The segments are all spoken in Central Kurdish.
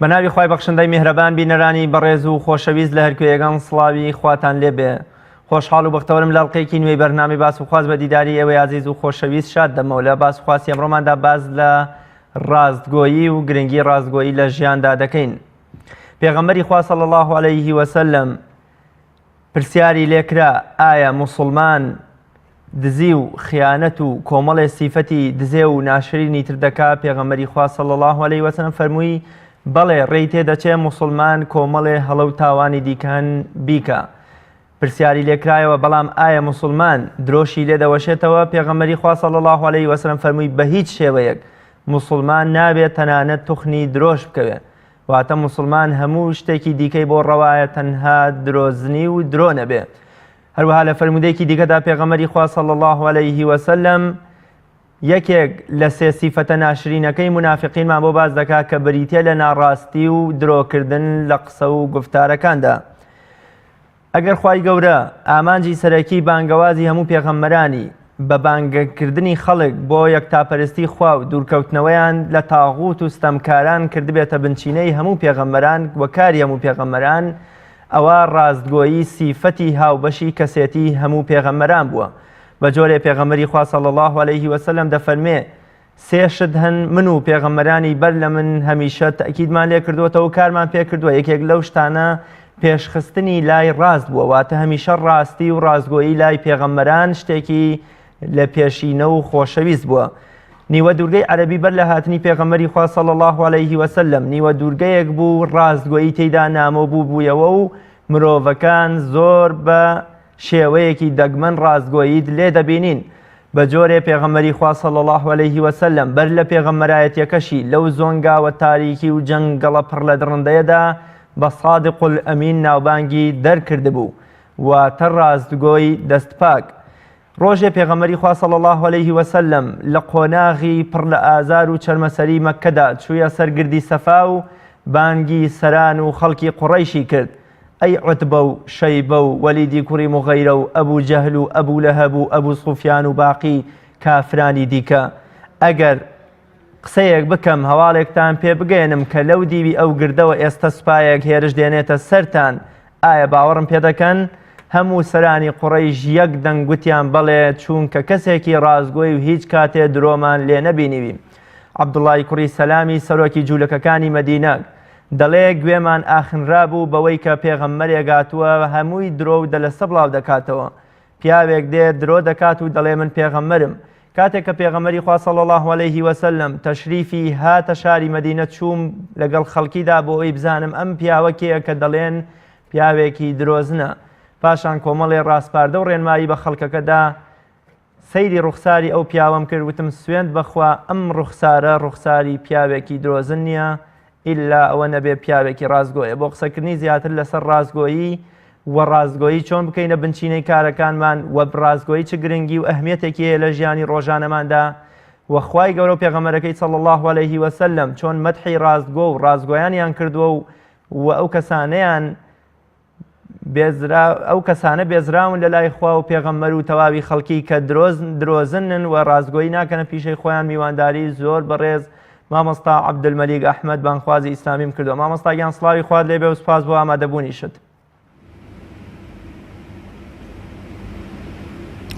بەناوی خوای بەخشندەی میهرەبان بینەرانی بەڕێز و خۆشەویست لە هەرکوێیەکان سڵاوی خواتان لێبێ. خۆشحاڵ و بەختەوەرم لە ئەڵقەیەکی نوێی بەرنامەی باس و خواست بە دیداری ئێوەی عەزیز و خۆشەویست شاد دەمەوە لە باس و خواستی ئەمڕۆماندا باز لە ڕاستگۆیی و گرنگی ڕاستگۆیی لە ژیاندا دەکەین. پێغەمبەری خوا صلی الله علیه وسلم پرسیاری لێکرا ئایا موسڵمان دزی و خیانەت و کۆمەڵێ سیفەتی دزێ و ناشرینی تر دەکا؟ پێغەمبەری خوا صلی الله علیه وسلم فەرمووی بەڵێ ڕێی تێدەچێت موسڵمان کۆمەڵێ هەڵە و تاوانی دیکەن بیکە. پرسیاری لێکرایەوە بەڵام ئایا موسڵمان درۆشی لێ دەوەشێتەوە؟ پێغەمبەری خوا صلی الله علیه وسلم فەرمووی بە هیچ شێوەیەک موسڵمان نابێت تەنانەت توخنی درۆش بکەوێت، واتە موسڵمان هەموو شتێکی دیکەی بۆ ڕەوایە تەنها درۆزنی و درۆ نەبێت. هەروەها لە فەرمودەیەکی دیکەدا پێغەمبەری خوا صلی الله علیه وسلم یەکێک لە سێ سیفەتە ناشرینەکەی منافقینمان بۆ باز دەکات کە بریتە لە ناڕاستی و درۆکردن لە قسە و گفتارەکاندا. ئەگەر خوای گەورە ئامانجی سەرەکی بانگەوازی هەموو پێغەمبەرانی بە بانگەکردنی خەڵک بۆ یەکتاپەرستی خوا و دوورکەوتنەوەیان لە تاغوت و ستەمکاران کردبێتە بنچینەی هەموو پێغەمبەران وە کاری هەموو پێغەمبەران، ئەوە ڕاستگۆیی سیفەتی هاوبەشی کەسێتی هەموو پێغەمبەران بووە. بە جۆرێ پێغەمبەری خوا صلی الله علیه وسلم دەفەرمێ سێ شت هەن من و پێغەمبەرانی بەر لە من هەمیشە تەکیدمان لێ کردووەتەوە و کارمان پێ کردووە. یەکێک لەو شتانە پێشخستنی لای ڕاست بووە، واتە هەمیشە ڕاستی و ڕاستگۆیی لای پێغەمبەران شتێکی لە پێشینە و خۆشەویست بووە. نیوە دوورگەی عەرەبی بەر لە هاتنی پێغەمبەری خوا صلی الله علیه وسلم نیوە دوورگەیەک بوو ڕاستگۆیی تێیدا نامۆ بووبوویەوە و مرۆڤەکان زۆر بە شێوەیەکی دەگمەن ڕاستگۆیی لێ دەبینین. بە جۆرێ پێغەمبەری خوا صلی الله علیه وسلم بەر لە پێغەمبەرایەتیەکەشی لەو زۆنگاوە تاریکی و جەنگەڵە پڕ لە درڕندەیەدا بە صادق الئەمین ناوبانگی دەرکردبوو، واتە ڕاستگۆی دەستپاک. ڕۆژێ پێغەمبەری خوا صلی الله علیه وسلم لە قۆناغی پڕ لە ئازار و چەرمەسەری مەککەدا چوویە سەر گردی سەفا و بانگی سەران و خەڵکی قوڕەیشی کرد: ئەی عوتبە و شەیبە و وەلیدی کوڕی موغەیرە و ئەبوو جەهل و ئەبوو لەهەب و ئەبوو سوفیان و باقی کافرانی دیکە، ئەگەر قسەیەک بکەم هەواڵێکتان پێ بگەێنم کە لەو دیوی ئەو گردەوە ئێستا سوپایەک هێرش دێنێتە سەرتان، ئایا باوەڕم پێ دەکەن؟ هەموو سەرانی قوڕەیش یەک دەنگ گوتیان بەڵێ، چونکە کەسێکی ڕاستگۆی و هیچ کاتێ درۆمان لێ نەبینیوی. عەبدوڵڵای کوڕی سەلامی سەرۆکی جوولەکەکانی مەدینە دەڵێ گوێمان ئاخنرا بوو بەوەی کە پێغەمبەرێک هاتووە هەمووی درۆ و دەلەستە بڵاو دەکاتەوە. پیاوێک دێت درۆ دەکات و دەڵێ من پێغەمبەرم. کاتێک کە پێغەمبەری خوا صلی الله علیه وسلم تەشریفی هاتە شاری مەدینە چووم لەگەڵ خەڵکیدا بۆ ئەوی بزانم ئەم پیاوە کێیە کە دەڵێن پیاوێکی درۆزنە. پاشان کۆمەڵێ ڕاستپاردە و ڕێنمایی بە خەڵکەکەدا سەیری ڕوخساری ئەو پیاوەم کرد، وتم سوێند بەخوا ئەم ڕوخسارە ڕوخساری پیاوێکی درۆزن نییە ئیلا ئەوە نەبێ پیاوێکی ڕاستگۆیە. بۆ قسەکردنی زیاتر لەسەر ڕاستگۆیی و ڕاستگۆیی چۆن بکەینە بنچینەی کارەکانمان و ڕاستگۆیی چ گرنگی و ئەهمیەتێکی هەیە لە ژیانی ڕۆژانەماندا، و خوای گەورە و پێغەمبەرەکەی صلی الله علیه وسلم چۆن مەدحی ڕاستگۆ و ڕاستگۆیانیان کردووە و ئەو کەسانە بێزراون لە لای خوا و پێغەمبەر و تەواوی خەڵکی کە درۆزنن و ڕاستگۆیی ناکەنە پیشەی خۆیان میوانداری زۆر بەڕێز مامۆستا عەبدولمەلیک ئەحمەد بانخوازی ئیسلامیم کردووە. مامۆستا گیان سڵاوی خوات لێبێ و سوپاس بۆ ئامادەبوونیشت.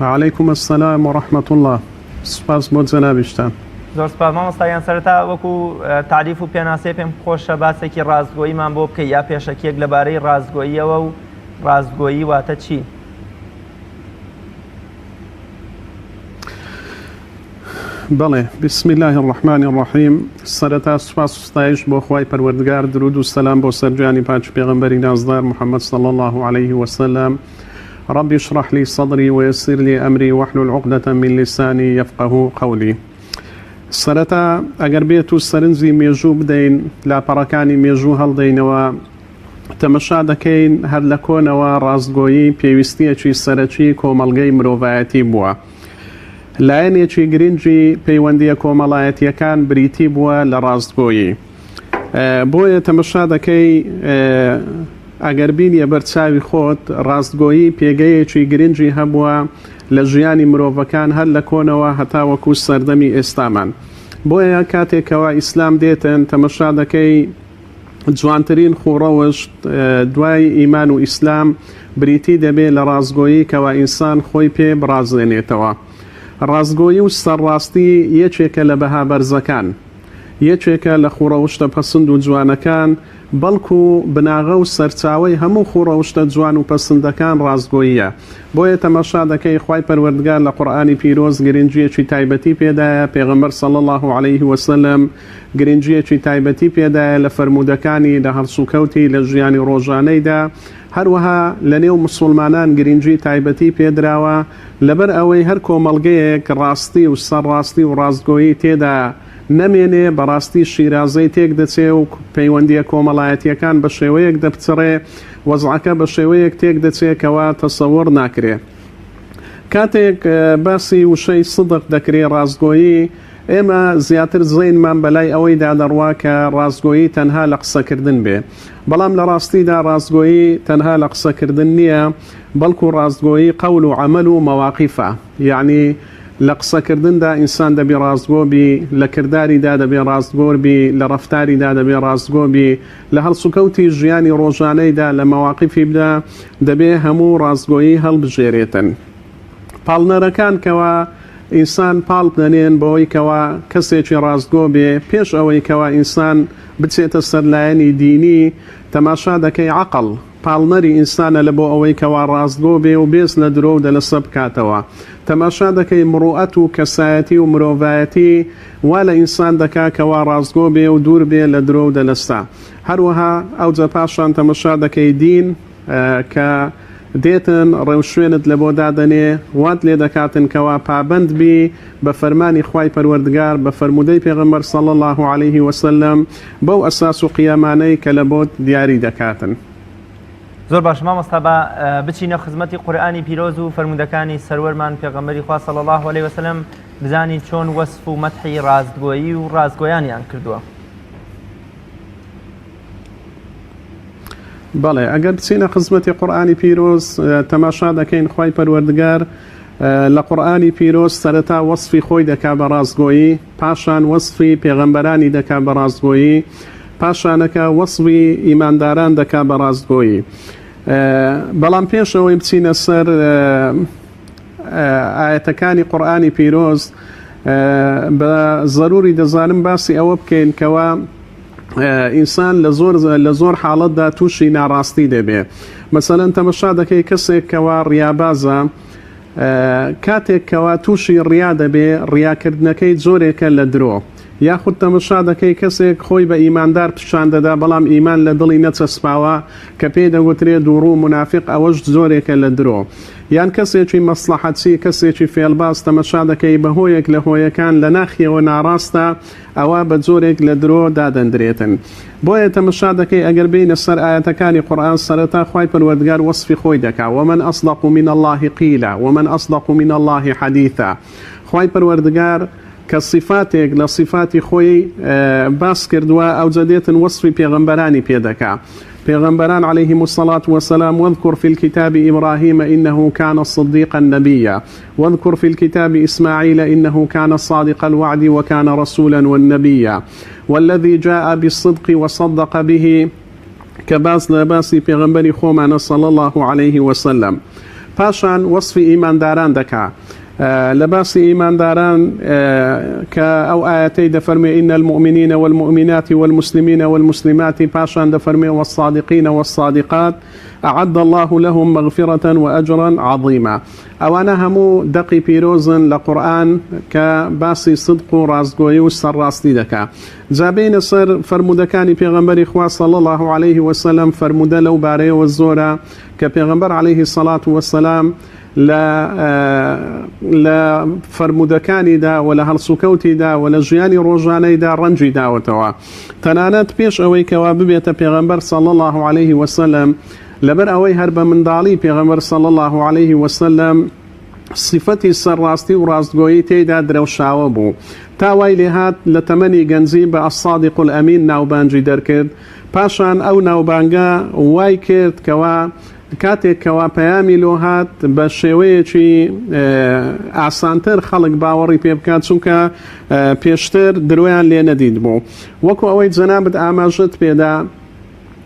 وعليكم السلام ورحمة الله. سپاس بۆ جەنابیشتان. زۆر سپاس مامۆستایان. سەرەتا وەکو تعریف و پێناسەی پێم خۆشە باسێکی ڕاستگۆییمان بۆ بکەی یا پێشەکیەک لەبارەی ڕاستگۆییەوە و ڕاستگۆیی واتە چی؟ بەڵێ بسم الله الرحمن الرحیم. سەرەتا سوپاس و ستایش بۆ خوای پەروەردگار، درود و سەلام بۆ سەرجانی پاک پێغەمبەری نازدار محەممەد صلی الله عليه وسلم. ربي اشرح لي صدري ويسر لي أمري واحلل عقدة من لساني يفقه قولي. سەرەتا ئەگەر بێت و سەرنجی مێژوو بدەین لاپەڕەکانی مێژوو هەڵدەینەوە تەمەشا دەکەین هەر لە کۆنەوە ڕاستگۆیی پێویستیەکی سەرەکی کۆمەڵگەی مرۆڤایەتی بووە. لایەنێکی گرنگی پەیوەندیە کۆمەڵایەتیەکان بریتی بووە لە ڕاستگۆیی. بۆیە تەمەشا دەکەی ئەگەر بینیە بەرچاوی خۆت ڕاستگۆیی پێگەیەکی گرنگی هەبووە لە ژیانی مرۆڤەکان هەر لە کۆنەوە هەتا وەکو سەردەمی ئێستامان. بۆیە کاتێکەوە ئیسلام دێتن تەمەشا دەکەی جوانترین خوڕەوەشت دوای ئیمان و ئیسلام بریتی دەبێت لە ڕازگۆیی کەوا ئینسان خۆی پێ بڕازێنێتەوە. ڕازگۆیی و سەرڕاستی یەکێکە لە بەها بەرزەکان، یەکێکە لە خوڕەوشتە پەسند و جوانەکان، بەڵکو بناغە و سەرچاوی هەموو خوڕەوشتە جوان و پەسندەکان ڕازگۆییە. بۆیە تەماشا دەکەی خوای پەروەردگار لە قورئانی پیرۆز گرنگیەکی تایبەتی پێدایە، پێغەمبەر صلی الله عليه وسلم گرنگیەکی تایبەتی پێدایە لە فەرمودەکانی لە هەڵسوکەوتی لە ژیانی ڕۆژانەیدا. هەروەها لە نێو مسلمانان گرنگی تایبەتی پێدراوە لەبەر ئەوەی هەر کۆمەڵگەیەک ڕاستی و سەرڕاستی و ڕاستگۆیی تێدا نەمێنێ بەڕاستی شیرازەی تێک دەچێ و پەیوەندیە کۆمەڵایەتیەکان بە شێوەیەک دەبچڕێ، وەزعەکە بە شێوەیەک تێک دەچێتەوە تەسەووڕ ناکرێ. کاتێک باسی وشەی سدق دەکرێ ڕاستگۆیی، ئێمە زیاتر زێنمان بەلای ئەوەی دادەڕوا کە ڕاستگۆیی تەنها لە قسەکردن بێ، بەڵام لە ڕاستیدا ڕاستگۆیی تەنها لە قسەکردن نییە، بەڵکو ڕاستگۆیی قەول و عەمەل و مەواقیفە. یعنی لە قسەکردندا ئینسان دەبێ ڕاستگۆ بی، لە کرداریدا دەبێ ڕاستگۆر بی، لە ڕەفتاریدا دەبێ ڕاستگۆ بی، لە هەڵسوکەوتی ژیانی ڕۆژانەیدا لە مەواقیفی بدا دەبێ هەموو ڕاستگۆیی هەڵبژێرێتن. پاڵنەرەکان کەوا ئینسان پاڵ بدەنێن بەوەی کەوا کەسێکی ڕاستگۆ بێ، پێش ئەوەی کەوا ئینسان بچێتە سەرلایەنی دینی، تەماشا دەکەی عەقڵ پاڵنەری ئینسانە لە بۆ ئەوەی کەوا ڕاستگۆ بێ و بێز لە درۆ و دەلەسە بکاتەوە. تەماشا دەکەی مروءەت و کەسایەتی و مرۆڤایەتی وا لە ئینسان دەکا کەوا ڕاستگۆ بێ و دوور بێ لە درۆ و دەلەستا. هەروەها ئەوجە پاشان تەماشا دەکەی دین کە دێتن ڕێوشوێنت لە بۆ دادەنێ، وات لێ دەکاتن کەوا پابند بی بە فەرمانی خوای پەروەردگار، بە فەرمودەی پێغەمبەر صلی الله عليه وسلم، بەو ئەساس و قیامانەی کە لە بۆت دیاری دەکاتن. زۆر باش مامۆستا بە بچینە خزمەتی قورئانی پیرۆز و فەرمودەکانی سەروەرمان پێغەمبەری خوا صلی الله عليه وسلم بزانین چۆن وەسف و مەدحی ڕاستگۆیی و ڕاستگۆیانیان کردووە. بەڵێ ئەگەر بچینە خزمەتی قورئانی پیرۆز تەماشا دەکەین خوای پەروەردگار لە قورئانی پیرۆز سەرەتا وەسفی خۆی دەکا بە ڕاستگۆیی، پاشان وەسفی پێغەمبەرانی دەکا بە ڕاستگۆیی، پاشانەکە وەسفی ئیمانداران دەکا بە ڕاستگۆیی. بەڵام پێشەوەی بچینە سەر ئاەتەکانی قورئانی پیرۆز بە ضروری دەزانم باسی ئەوە بکەین کەوا ئینسان لە زۆر حاڵەتدا تووشی ناڕاستی دەبێ. مەسەلەن تەمەشا دەکەی کەسێک کەوا ڕیابازە، کاتێک کەوا تووشی ڕیا دەبێ، ڕیاکردنەکەی زۆرێکە لە درۆ، یاخود تەمەشا دەکەی کەسێک خۆی بە ئیماندار پیشان دەدا بەڵام ئیمان لە دڵی نەچەسپاوە کە پێی دەگوترێت دووڕوو منافق، ئەوەش زۆرێکە لە درۆ. یان کەسێکی مەسلحەتی، کەسێکی فێڵباز تەمەشا دەکەی بە هۆیەک لە هۆیەکان لە ناخیەوە ناڕاستە، ئەوە بە زۆرێک لە درۆ دادەندرێتن. بۆیە تەمەشا دەکەی ئەگەر بینە سەر ئاەتەکانی قورئان سەرەتا خوای پەروەردگار وەسفی خۆی دەکا، ومن أصدق من الله قیلا ومن أصدق من الله حدیثا. خوای پەروەردگار کە صفاتێک لە صفاتی خۆی باس کردووە، ئەو جەدێتن وەسفی پێغەمبەرانی پێدەکا. پیغمبران عليهم الصلاة والسلام واذكر في الكتاب إبراهيم إنه كان صديقا نبيا واذكر في الكتاب إسماعيل إنه كان صادق الوعد وكان رسولا والنبيا والذي جاء بالصدق وصدق به كباس لباسي پیغمبری خومانا صلى الله عليه وسلم. پاشان وصف إيمان داران دكا لباس إيمان داران كأو آياتي دفرمي إن المؤمنين والمؤمنات والمسلمين والمسلمات باشان دفرمي والصادقين والصادقات أعد الله لهم مغفرة وأجرا عظيما. أوانا همو دقي بيروزن لقرآن كباسي صدق رازقوي والسر راستي دكا جابين سر فرمودكاني بيغمبر إخوة صلى الله عليه وسلم فرمود لو باري والزورة كبيغمبر عليه الصلاة والسلام لا فرمودەکانی دا و لە هەڵسوکەوتی دا و لە ژیانی ڕۆژانەی دا ڕەنجی داوەتەوە. تەنانەت پێش ئەوەی کەوا ببێتە پێغەمبەر صلی الله عليه وسلم لەبەر ئەوەی هەر بە منداڵی پێغەمبەر صلی الله عليه وسلم صفەتی سەرڕاستی و ڕاستگۆیی تێیدا درەوشاوە بوو. تاوای لێهات لە تەمەنی گەنجی بە ئەسادیق الئەمین ناوبانجی دەرکرد. پاشان ئەو ناوبانگە وای کرد کەوا کاتێک کەوا پەیامی لۆ هات بە شێوەیەکی ئاسانتر خەڵک باوەڕی پێ بکات چونکە پێشتر درۆیان لێ نەدید بوو. وەکو ئەوەی جەنابەت ئاماژەت پێدا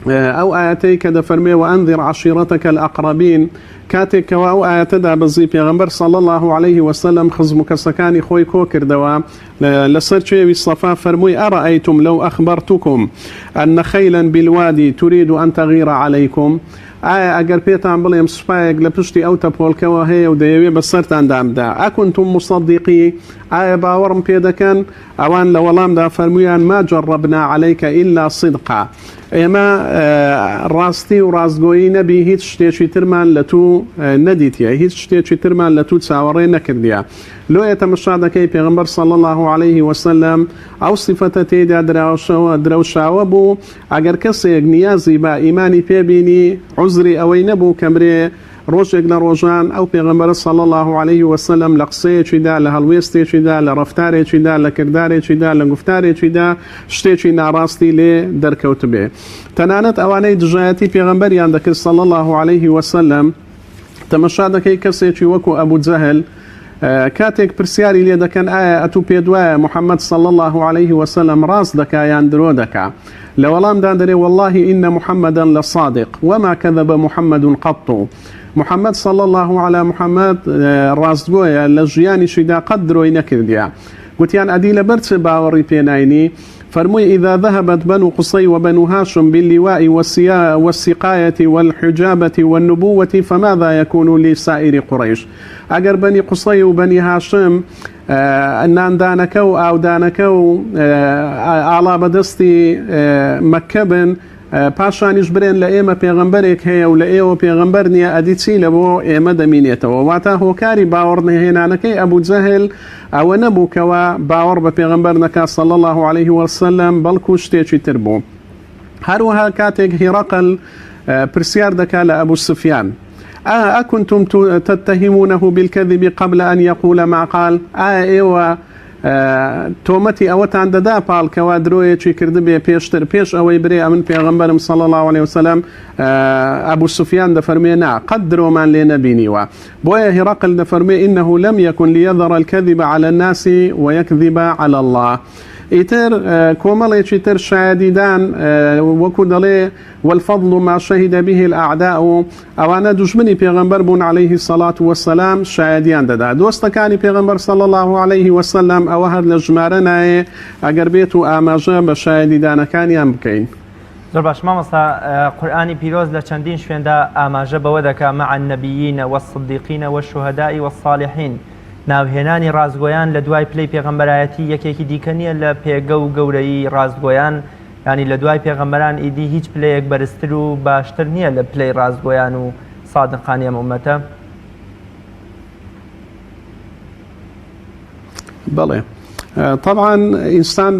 أو آياتي كذا فرمي وأنذر عشيرتك الأقربين كاتك أو آيات دا بزي پیغمبر صلى الله عليه وسلم خزمك سكاني خوي كوكر دوا لسرچي بالصفا فرمي أرأيتم لو أخبرتكم أن خيلا بالوادي تريد أن تغير عليكم اگر پیتان بلیم سپایگ لپشتی او تپولکەوە هەیە و دەیەوێ بەسەرتان دامدا ئەکونتم مصدقی ئایا باوەڕم پێ دەکەن ئەوان لە وەڵامدا فەرمویان ما جربنا عليك إلا صدقا ئێمە ڕاستی و ڕاستگۆیی نەبی هیچ شتێکی ترمان لە تو نەدیتیە هیچ شتێکی ترمان لە تو چاوەڕێ نەکردیە لۆیە تەمەشا دەکەی پێغەمبەر صلی الله عليه وسلم ئەو سیفەتە تێدا درەوشاوە بوو ئەگەر کەسێک نیازی بە ئیمانی پێبینی عوزری ئەوەی نەبوو کەمرێ ڕۆژێک لە ڕۆژان ئەو پێغەمبەر صلی الله عليه وسلم لە قسەیەکیدا لە هەڵوێستێکیدا لە ڕەفتارێکیدا لە کردارێکیدا لە گفتارێکیدا شتێکی ناڕاستی لێ دەرکەوت بێ تەنانەت ئەوانەی دژایەتی پێغەمبەریان دەکرد صلی الله عليه وسلم تەمەشا دەکەی کەسێکی وەکو ئەبوو جەهل کاتێک پرسیاری لێ دەکەن ئایا ئەتوو پێ دوایە محەممەد صلی الله عليه وسلم ڕاست دەکا یان درۆ دەکا لە وەڵامدا دەرێ والله إن محمدا لصادق وما كذب محمد قط محمد صلى الله على محمد ڕاستگۆیە لە ژیانیشیدا قەت درۆی نەکردیە گوتیان ئەدی لەبەر چ باوەڕی پێناینی فرمي إذا ذهبت بنو قصي وبنو هاشم باللواء والسقاية والحجابة والنبوة فماذا يكون لسائر قريش أجر بني قصي وبني هاشم أنان دانكو أو دانكو على بدستي مكبن پاشانیش برێن لە ئێمە پێغەمبەرێک هەیە و لە ئێوە پێغەمبەر نییە ئەدیچی لە بۆ ئێمە دەمینێتەوە واتە هۆکاری باوەڕ نهێنانەکەی ئەبوو جەهل ئەوە نەبووکەوە باوەڕ بە پێغەمبەر نەکا صلی الله عليه وسلم بەڵکو شتێکی تر بوو هەروەها کاتێک هیرەقل پرسیار دەکا لە ئەبوو سفیان أكنتم تتهمونه بالكذب قبل أن يقول ما قال ئێوە تۆمەتی ئەوەتان دەدا پاڵکەوا درۆیەکی کردبێ پێشتر پێش ئەوەی برێ ئەمن پێغەمبەرم صلی الله عليه وسلم ئەبوو سفیان دەفەرمێ نا قەت درۆمان لێ نەبینیوە بۆیە هیرەقل دەفەرمێ إنه لم يكن ليظهر الكذب على الناس ويكذب على الله ئیتر کۆمەڵێکی تر شایدیدان وەکو دەڵێ والفضل ما شهد به الأعداء ئەوانە دوژمنی پێغەمبەر بوون عليه الصلاة والسلام شایدیان دەدا دۆستەکانی پێغەمبەر صلی الله عليه وسلم ئەوە هەر لە ژمارە نایە ئەگەر بێت و ئاماژە بە شایدیدانەکانیان بکەین زۆر باش مامۆستا قورئانی پیرۆز لە چەندین شوێندا ئاماژە بەوە دەکا مع النبیین والصدیقین والشهداء والصالحین ناوهێنانی ڕازگۆیان لە دوای پلەی پێغەمبەرایەتی یەکێکی دیکە نییە لە پێگە و گەورەی ڕازگۆیان ینی لە دوای پێغەمبەران ئیدی هیچ پلەیەک بەرزتر و باشتر نییە لە پلەی ڕازگۆیان و سادقانی ئەم ئومەتە بەڵێ طبعا ئینسان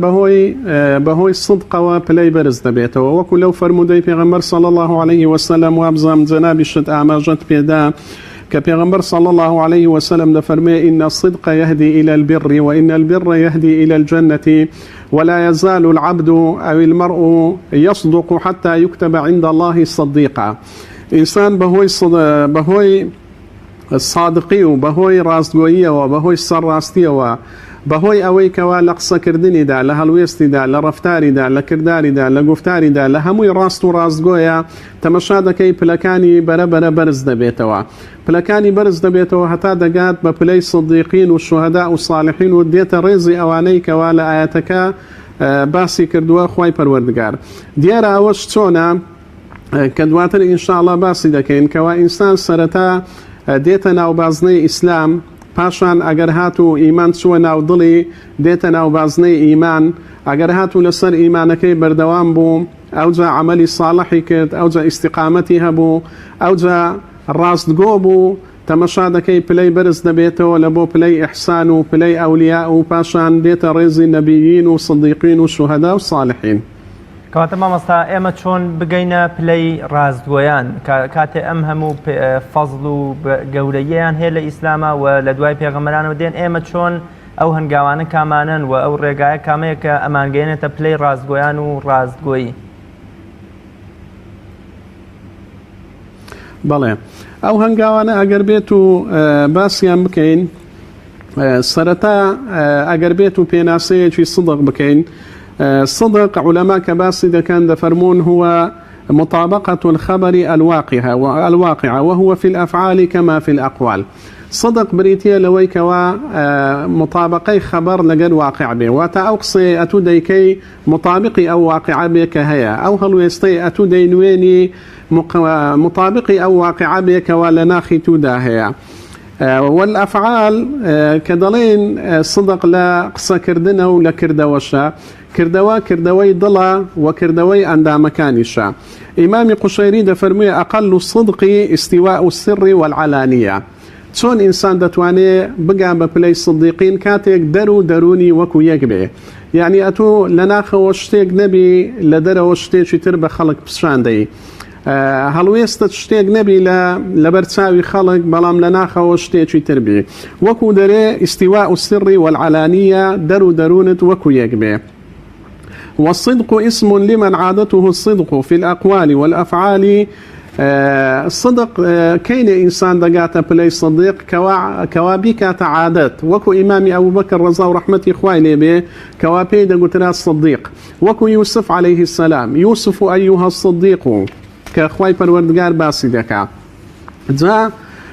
بەهۆی صدقەوە پلەی بەرز دەبێتەوە وەکو لەو فەرمودەی پێغەمبەر صلی الله عليه وسلم وابزام جەنابی شت ئاماژەت پێدا كبيغمبر صلى الله عليه وسلم دفرمي إن الصدق يهدي إلى البر وإن البر يهدي إلى الجنة ولا يزال العبد أو المرء يصدق حتى يكتب عند الله صديقا إنسان بهوي الصادقي وبهوي راستقوية وبهوي السراستية بەهۆی ئەوەی کەوا لە قسەکردنیدا لە هەڵوێستیدا لە ڕەفتاریدا لە کرداریدا لە گفتاریدا لە هەمووی ڕاست و ڕاستگۆیە تەمەشا دەکەی پلەکانی بەرەبەرە بەرز دەبێتەوە پلەکانی بەرز دەبێتەوە هەتا دەگات بە پلەی سدیقین و شوهەدا و صالحین و دێتە ڕێزی ئەوانەی کەوا لە ئاەتەکە باسی کردووە خوای پەروەردگار دیارە ئەوەش چۆنە کە دواتر ئینشاءڵڵا باسی دەکەین کەوا ئینسان سەرەتا دێتە ناوبازنەی ئیسلام پاشان ئەگەر هات و ئیمان چووە ناو دڵی دێتە ناوبازنەی ئیمان ئەگەر هات و لەسەر ئیمانەکەی بەردەوام بوو ئەوجا عەمەلی ساڵحی کرد ئەوجا ئیستیقامەتی هەبوو ئەوجا ڕاستگۆ بوو تەمەشا دەکەی پلەی بەرز دەبێتەوە لە بۆ پلەی ئیحسان و پلەی ئەولیا و پاشان دێتە ڕێزی نەبیین و صدیقین و شوهەدا و صالحین کەواتە مامۆستا ئێمە چۆن بگەینە پلەی ڕاستگۆیان کاتێ ئەم هەموو فەزڵ و گەورەیەیان هەیە لە ئیسلامە و لە دوای پێغەمبەرانەوە دێن ئێمە چۆن ئەو هەنگاوانە کامانن و ئەو ڕێگایە کامەیە کە ئەمانگەێنێتە پلەی ڕاستگۆیان و ڕاستگۆیی بەڵێ ئەو هەنگاوانە ئەگەر بێت و باسییان بکەین سەرەتا ئەگەر بێت و پێناسەیەکی سدق بکەین صدق علماء كباسي كان دفرمون هو مطابقة الخبر الواقع وهو في الأفعال كما في الأقوال. صدق بريتيا لويكوا مطابقي خبر لقد واقع به وتأقصي أتوديكي مطابقي أو واقع به كهيا أو هل يستي أتودي نويني مطابقي أو واقع به كوالناخي توداهيا. والأفعال كدلين صدق لا قصة كردنا ولا كردوشا كردوي ضلا وكردوي عند مكانشا. إمام قشيري دفرمي أقل الصدق استواء السر والعلانية. شون إنسان دتواني بقى ببلي صديقين كاتك دروني وكو يكبه يعني أتو لنا خوشتيك نبي لدر وشتيك تربى خلق بسشان دي هلويست تشتيك نبي لبرتساوي خلق بلام لنا خوشتيك تربي وكو دري استواء السر والعلانية درونت وكو يكبه. والصدق اسم لمن عادته الصدق في الأقوال والأفعال. الصدق كين إنسان دقات بلي صديق كوابيك تعادت وكو إمام أبو بكر رضا ورحمة إخواني به كوابي دقتنا الصديق وكو يوسف عليه السلام يوسف أيها الصديق كأخوي پروردگار باسی دكا جا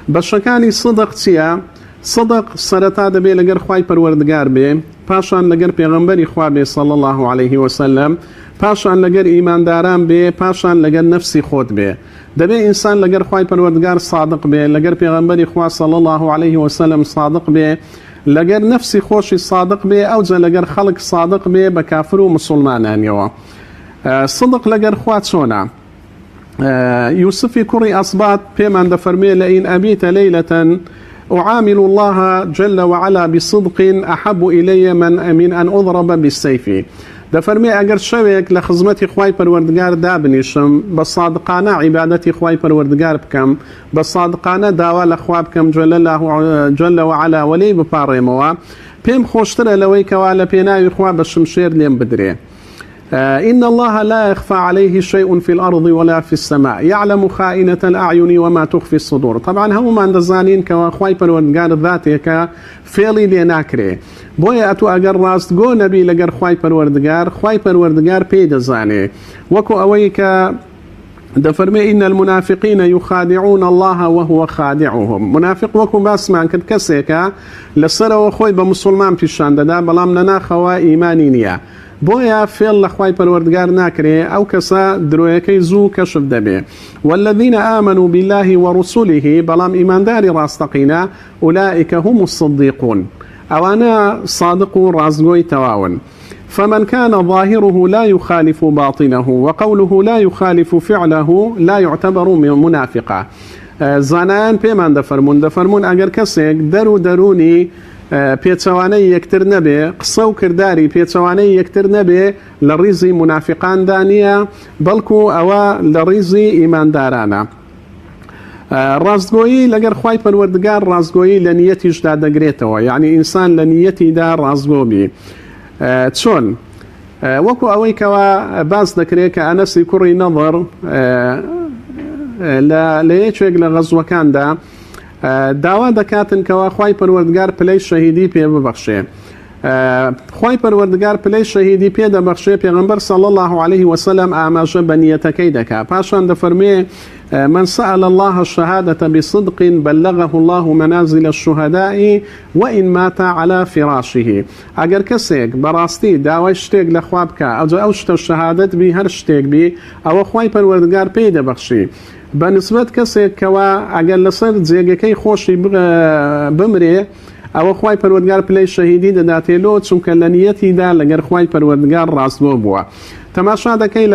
بشكاني صدق تيا صدق سرطا دبي لقر خوي پروردگار به پاشان لقر پیغمبری خواه به صلى الله عليه وسلم پاشان لقر ایمان داران به پاشان لقر نفسي خود به دبي إنسان لقر خوي پروردگار صادق به لقر پیغمبری خواه صلى الله عليه وسلم صادق به لقر نفسي خوشي صادق به او جا لقر خلق صادق به بكافر ومسلمان يوا. صدق لقر خواه چونا يوسف كري أصبات بمن دفرمي لئن أبيت ليلة أعامل الله جل وعلا بصدق أحب إلي من أن أضرب بالسيف. دفرمي أجر شويك لخزمتي خواي پروردگار دابنيشم بصادقانة عبادتي خواي پروردگار بكم بصادقانة داوا لخوا بكم جل وعلا ولي بباريموا بيم خوشتر لويك وعلا بيناوي خوا بشمشير ليم بدري. إن الله لا يخفى عليه شيء في الأرض ولا في السماء يعلم خائنة الأعين وما تخفي الصدور. طبعا هم عند الزانين كخواي پروردگار ذاتي كفيلي لناكري بويا أتو أجر راست جو نبي لجر خواي پروردگار بيد زاني وكو أويك دفرمي إن المنافقين يخادعون الله وهو خادعهم. منافق وكو باسمان كد كسيكا لسر وخوي بمسلمان في الشان دا بلام لنا خوا إيماني نيا بويا فيل لخواي پروردگار ناكري أو كسا درويكي زو كشف دبي. والذين آمنوا بالله ورسوله بلام إيمان داري راستقينا أولئك هم الصديقون أوانا صادقون رازقوي تواون. فمن كان ظاهره لا يخالف باطنه وقوله لا يخالف فعله لا يعتبر منافقا. زانان بيمان دفرمون أجر كسيك دروني پێچەوانەی یەکتر نەبێ قسە و کردداری پێچەوانەی یەکتر نەبێ لە ڕیزی منافقاندا نییە بەڵکو ئەوە لە ڕیزی ئیماندارانە. ڕاستگۆیی لەگەر خوای پەروەردگار ڕاستگۆیی لە نیەتیشدا دەگرێتەوە یعنی ئینسان لە نیەتیدا ڕاستگۆبی چۆن وەکو ئەوەی کەوا باس دەکرێت کە ئەنەسی کوڕی نەڵڕ لە یەکێک لە غەزوەکاندا داوا دەکاتن کەوا خوای پەروەردگار پلەی شەهیدی پێ ببەخشێ. خوای پەروەردگار پلەی شەهیدی پێ دەبەخشێ پێغەمبەر صلی الله عليه وسلم ئاماژە بە نیەتەکەی دەکا پاشان دەفەرمێ من سأل الله الشهادة بصدق بلغه الله منازل الشهداء وإن مات على فراشه. ئەگەر کەسێک بەڕاستی داوای شتێک لە خوا بکە ئەو شتە شەهادەت بی هەر شتێک بی ئەوە خوای پەروەردگار پێی دەبەخشی بەنسبەت کەسێک کەوا ئەگەر لەسەر جێگەکەی خۆشی بمرێ ئەوە خوای پەروەردگار پلەی شەهیدی دەداتێلۆ چونکە لە نیەتیدا لەگەر خوای پەروەردگار ڕاستگۆ بووە. تەماشا دەکەی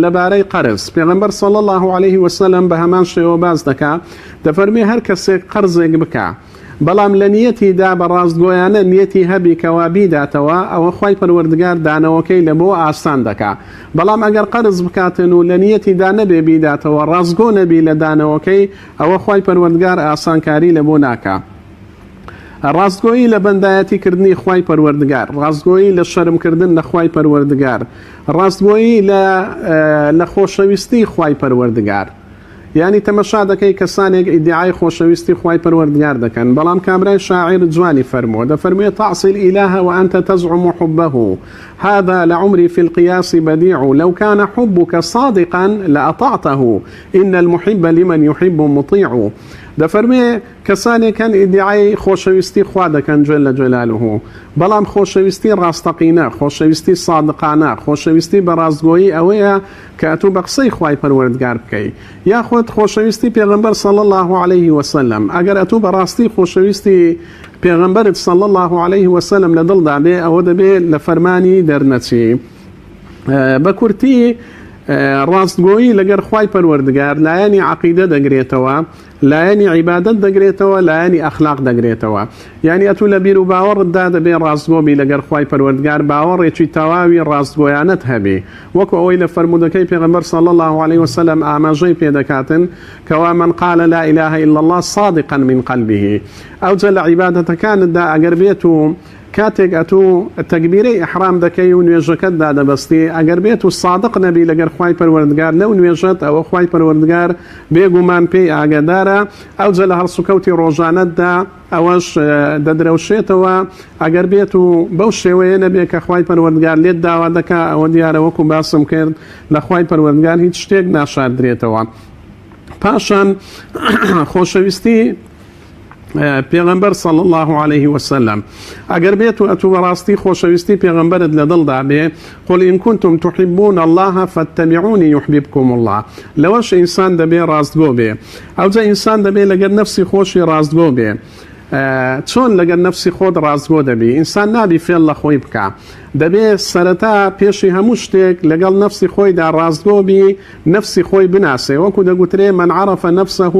لەبارەی قەرز پێغەمبەر صلی الله عليه وسلم بە هەمان شێوە باز دەکا دەفەرمێ هەر کەسێک قەرزێک بکە بەڵام لە نیەتیدا بە ڕاستگۆیانە نیەتی هەبی کەوا بیداتەوە ئەوە خوای پەروەردگار دانەوەکەی لە بۆ ئاسان دەکا بەڵام ئەگەر قەرز بکاتن و لە نیەتیدا نەبێ بیداتەوە ڕاستگۆ نەبی لە دانەوەکەی ئەوە خوای پەروەردگار ئاسانکاری لە بۆ ناکا. ڕاستگۆیی لە بەندایەتیکردنی خوای پەروەردگار ڕاستگۆیی لە شەرمکردن لە خوای پەروەردگار ڕاستگۆیی لە خۆشەویستی خوای پەروەردگار يعني تەمەشا دەکەی کەسانێک ئیدعای خۆشەویستی خوای پەروەردگار دەکەن بەڵام کامرای شاعر جوانی فەرمووە دەفەرموێ تعصي الإله وأنت تزعم حبه هذا لعمري في القياس بديع لو كان حبك صادقا لأطعته إن المحب لمن يحب مطيع دەفەرمێ کەسانێکن ئیدعای خۆشەویستی خوا دەکەن جل جلاله بەڵام خۆشەویستی ڕاستەقینە خۆشەویستی صادقانە خۆشەویستی بە ڕاستگۆیی ئەوەیە کە ئەتوو بە قسەی خوای پەروەردگار بکەی یاخۆت خۆشەویستی پێغەمبەر صلی الله عليه وسلم ئەگەر ئەتوو بەڕاستی خۆشەویستی پێغەمبەرت صلی الله عليه وسلم لە دڵدا بێ ئەوە دەبێت لە فەرمانی دەرنەچی بە کورتی ڕاستگۆیی لەگەر خوای پەروەردگار لایەنی عەقیدە دەگرێتەوە لایەنی عیبادەت دەگرێتەوە لایەنی ئەخلاق دەگرێتەوە یعنی ئەتوو لە بیر و باوەڕتدا دەبێ ڕاستگۆبی لەگەر خوای پەروەردگار باوەڕێکی تەواوی ڕاستگۆیانەت هەبێ وەکو ئەوەی لە فەرمودەکەی پێغەمبەر صلی الله عليه وسلم ئاماژەی پێدەکاتن کەوا من قال لا إله إلا الله صادقا من قلبه ئەوجە لە عیبادەتەکانتدا ئەگەر بێت و کاتێک ئەتوو تەکبیرەی ئیحرام دەکەی و نوێژەکەتدا دەبەستی ئەگەر بێت و صادق نەبی لەگەر خوای پەروەردگار لەو نوێژەت ئەوە خوای پەروەردگار بێگومان پێی ئاگادارە ئەوجە لە هەڵسوکەوتی ڕۆژانەتدا ئەوەش دەدرەوشێتەوە ئەگەر بێت و بەو شێوەیە نەبێت کە خوای پەروەردگار لێت داوا دەکا ئەوە دیارە وەکو باسم کرد لە خوای پەروەردگار هیچ شتێک ناشاردرێتەوە پاشان خۆشەویستی پێغەمبەر صلی الله عليه وسلم ئەگەر بێت و ئەتوو بەڕاستی خۆشەویستی پێغەمبەرت لە دڵدا بێ قل إن كنتم تحبون الله فاتبعوني يحببكم الله لەوەش ئینسان دەبێ ڕاستگۆ بێ ئەوجە ئینسان دەبێ لەگەر نەفسی خۆشی ڕاستگۆ بێ چۆن لەگەر نەفسی خۆت ڕاستگۆ دەبی ئینسان نابی فێڵ لە خۆی بکە دەبێ سەرەتا پێشی هەموو شتێک لەگەڵ نەفسی خۆیدا ڕاستگۆ بی نەفسی خۆی بناسێ وەکو دەگوترێ من عرف نفسه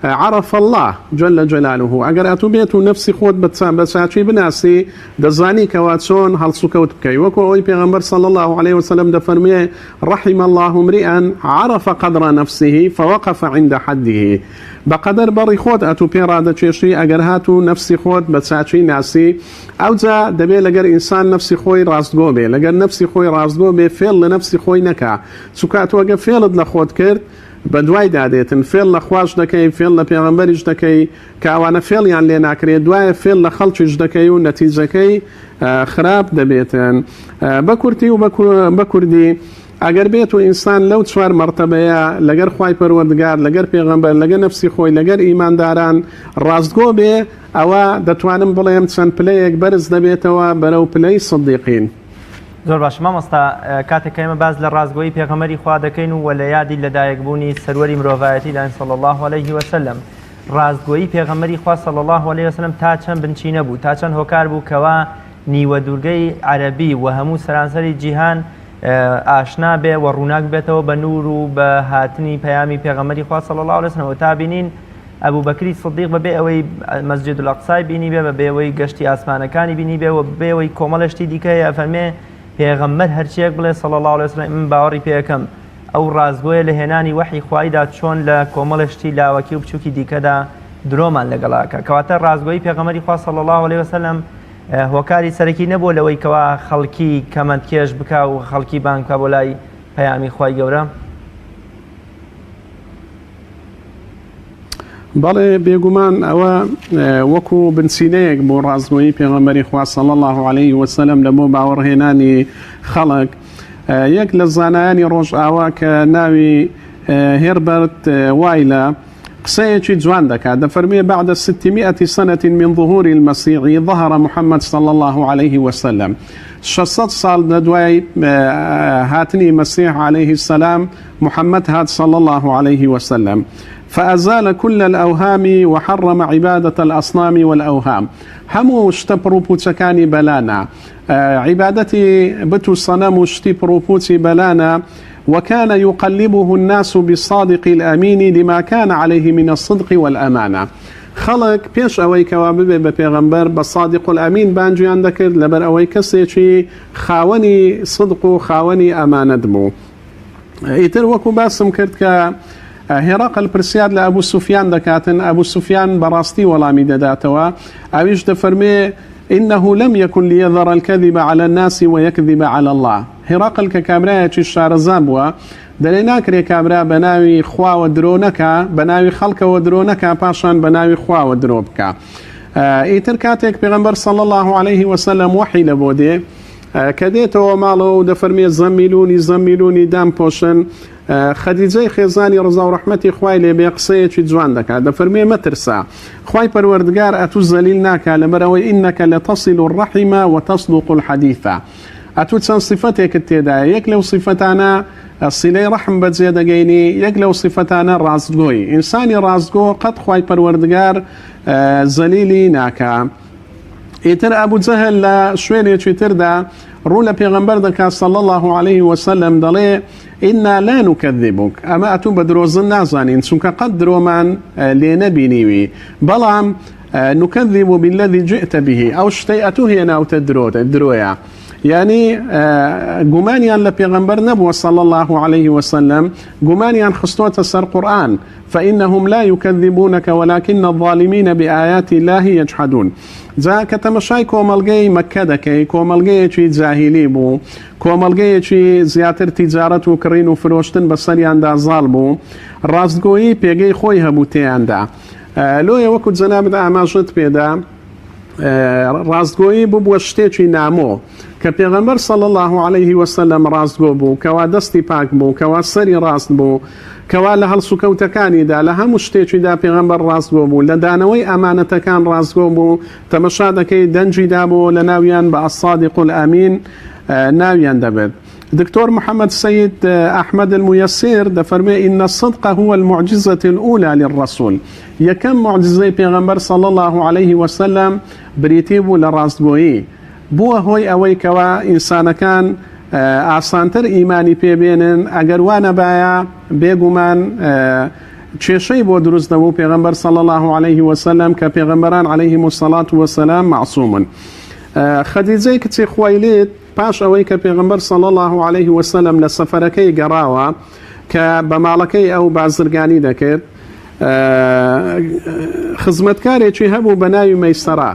عرف الله جل جلاله ئەگەر ئەتوو بێت و نفسی خۆت بەچاچی بناسی دەزانی کەوا چۆن هەڵسوکەوت بکەی وەکو ئەوەی پێغەمبەر صلی الله عليه وسلم دەفەرمێ رحم الله امرئا عرف قدر نفسه فوقف عند حده بەقەدەر بەڕی خۆت ئەتوو پێ ڕادەچێشی ئەگەر هاتوو نفسی خۆت بەچاچی ناسی ئەوجا دەبێت لەگەر ئینسان نفسی خۆی ڕاستگۆ بێ لەگەر نفسی خۆی ڕاستگۆ بێ فێڵ لە نفسی خۆی نەکا چونکە ئەگەر فێڵت لە خۆت کرد بە دوای دادێتن فێڵ لە خوش دەکەی فێڵ لە پێغەمبەریش دەکەی کاوانە فێڵیان لێ ناکرێت دوایە فێڵ لە خەڵکیش دەکەی و نەتیجەکەی خراپ دەبێتن بە کورتی و بە کوردی ئەگەر بێت و ئینسان لەو چوار مەرتەبەیە لەگەر خوای پەروەردگار لەگەر پێغەمبەر لەگەر نەفسی خۆی لەگەر ئیمانداران ڕاستگۆ بێ ئەوە دەتوانم بڵێم چەند پلەیەک بەرز دەبێتەوە بەرەو پلەی سەدیقین زۆر باش مامۆستا کاتێک ئێمە باز لە ڕاستگۆیی پێغەمبەری خوا دەکەین و وە لە یادی لەدایکبوونی سەروەری مرۆڤایەتیدان صلی الله عليه وسلم ڕاستگۆیی پێغەمبەری خوا صلی الله عليه وسلم تا چەند بنچینە بوو تا چەند هۆکار بوو کەوا نیوە دوورگەی عەرەبی و هەموو سەرانسەری جیهان ئاشنا بێ و ڕووناک بێتەوە بە نور و بە هاتنی پەیامی پێغەمبەری خوا صلی الله عليه وسلم و تا بینین ئەبوو بەکری سدیق بەبێ ئەوەی مەسجد الأقصای بینی بێ بەبێ ئەوەی گەشتی ئاسمانەکانی بینی بێ و بەبێ ئەوەی کۆمەڵشتی دیکە فەرمێ پێغەمبەر هەرچیەک بڵێ صلی الله عليه وسلم من باوەڕی پێ یەکەم ئەو ڕاستگۆیە لە هێنانی وەحی خوایدا چۆن لە کۆمەڵشتی لاوەکی و بچووکی دیکەدا درۆمان لەگەڵاکە کەواتە ڕاستگۆیی پێغەمبەری خوا صلی الله عليه وسلم هۆکاری سەرەکی نەبووە لەوەی کەوا خەڵکی کەمەندکێش بکا و خەڵکی بانگ بکا بۆ لای پەیامی خوای گەورە بەڵێ بێگومان ئەوە وەکو بنچینەیەک بۆ ڕاستگۆیی پێغەمبەری خوا صلی الله عليه وسلم لە بۆ باوەڕهێنانی خەڵک یەک لە زانایانی ڕۆژئاوا کە ناوی هێربەرت وایلە قسەیەکی جوان دەکات دەفەرمێ بعد 600 سنة من ظهور المسيح ظهر محمد صلى الله عليه وسلم 600 ساڵ لەدوای هاتنی مەسیح عليه السلام محمد هات صلى الله عليه وسلم فأزال كل الأوهام وحرم عبادة الأصنام والأوهام همو شتە پڕوپوچەکانی بەلانە عبادەتی بت و سەنەم و شتی پڕوپوچی بەلانە وكان يقلبه الناس بالصادق الأمين لما كان عليه من الصدق والأمانة خەڵک پێش ئەوەی کەوا ببێ بە پێغەمبەر بە صادق الأمین بانجیان دەکرد لەبەر ئەوەی کەسێکی خاوەنی صدق و خاوەنی ئەمانەت بوو ئیتر وەکو باسم کرد کە هێرەقل پرسیار لە ئەبوو سوفیان دەکاتن ئەبوو سوفیان بەڕاستی وەڵامی دەداتەوە ئەویش دەفەرمێ إنه لم يكن ليذر الكذب على الناس ويكذب على الله. هرقل ككامراية الشارزان بوا دەڵێ ناکرێ کابرا بەناوی خواوە درۆ نەکا بەناوی خەڵکەوە درۆ نەکا پاشان بەناوی خواوە درۆ بکە. ئیتر کاتێک پێغەمبەر صلی الله عليه وسلم وحی لە بۆ دێ کە دێتەوە ماڵەوە و دەفەرمێ زەممیلونی دام پۆشن. خەدیجەی خێزانی ڕزا و ڕەحمەتی خوای لێبێ قسەیەکی جوان دەکات دەفەرمێ مەترسا خوای پەروەردگار ئەتوو زەلیل ناکا لەبەرەوەی ئینەکە لەتەصیل الرەحیمە وتەصدق الحەدیثە. ئەتوو چەند صفەتێکت تێدایە یەک لەو صفەتانە سیلەی ڕەحم بەجێ دەگەینی یەک لەو صفەتانە ڕاستگۆی ئینسانی ڕاستگۆ قەت خوای پەروەردگار زەلیلی ناکا. ئیتر ئەبوو جەهل لە شوێنێکی تردا ڕوو لە پێغەمبەر دەکات صلی الله عليه وسلم دەڵێ ئینا لا نکذبک ئەمە ئەتوو بە درۆزن نازانین چونکە قەت درۆمان لێ نەبینیوی بەڵام نکذب بالذي جئت به ئەو شتەی ئەتوو هێناوتە درۆیە. يعني گومانیان لە پێغەمبەر نەبووە صلی الله عليه وسلم گومانیان خستووەتە سەر قورآن فإنهم لا يكذبونك ولكن الظالمين بآيات الله يجحدون. جا کە تەمەشای کۆمەڵگەی مەککە دەکەی کۆمەڵگەیەکی جاهیلی بوو کۆمەڵگەیەکی زیاتر تیجارەت و کڕین و فرۆشتن بەسەریاندا زاڵ بوو ڕاستگۆیی پێگەی خۆی هەبوو تێیاندا. لۆیە وەکو جەنابت ئاماژت پێدا ڕاستگۆیی ببووە شتێکی نامۆ کە پێغەمبەر صلی الله عليه وسلم ڕاستگۆ بوو کەوا دەستی پاک بوو کەوا سەری ڕاست بوو کەوا لە هەڵسوکەوتەکانیدا لە هەموو شتێکیدا پێغەمبەر ڕاستگۆ بوو لە دانەوەی ئەمانەتەکان ڕاستگۆ بوو تەمەشا دەکەی دەنجیدا بوو لە ناویان بە الصادق الأمين ناویان دەبێت. دكتور محمد سيد أحمد الميسر دفرمي إن الصدق هو المعجزة الأولى للرسول. يكم معجزة پیغمبر صلى الله عليه وسلم بريتيبو لراستگوئي بو هوي اوي كوا إنسان كان ئاسانتر ئیمانی پێبێنن ئەگەر وانە باە بێگومان کێشەی بۆ دروستەوە پێغەمبەر صلی الله عليه وسلم کە پێغەمبەران عليهم الصلاة والسلام معصومن. خەدیجەی کچی خوایلێت پاش ئەوەی کە پێغەمبەر صلی الله عليه وسلم لە سەفەرەکەی گەڕاوە کە بە ماڵەکەی ئەو بازرگانی دەکرد خزمەتکارێکی هەبوو بە ناوی مەیسەرە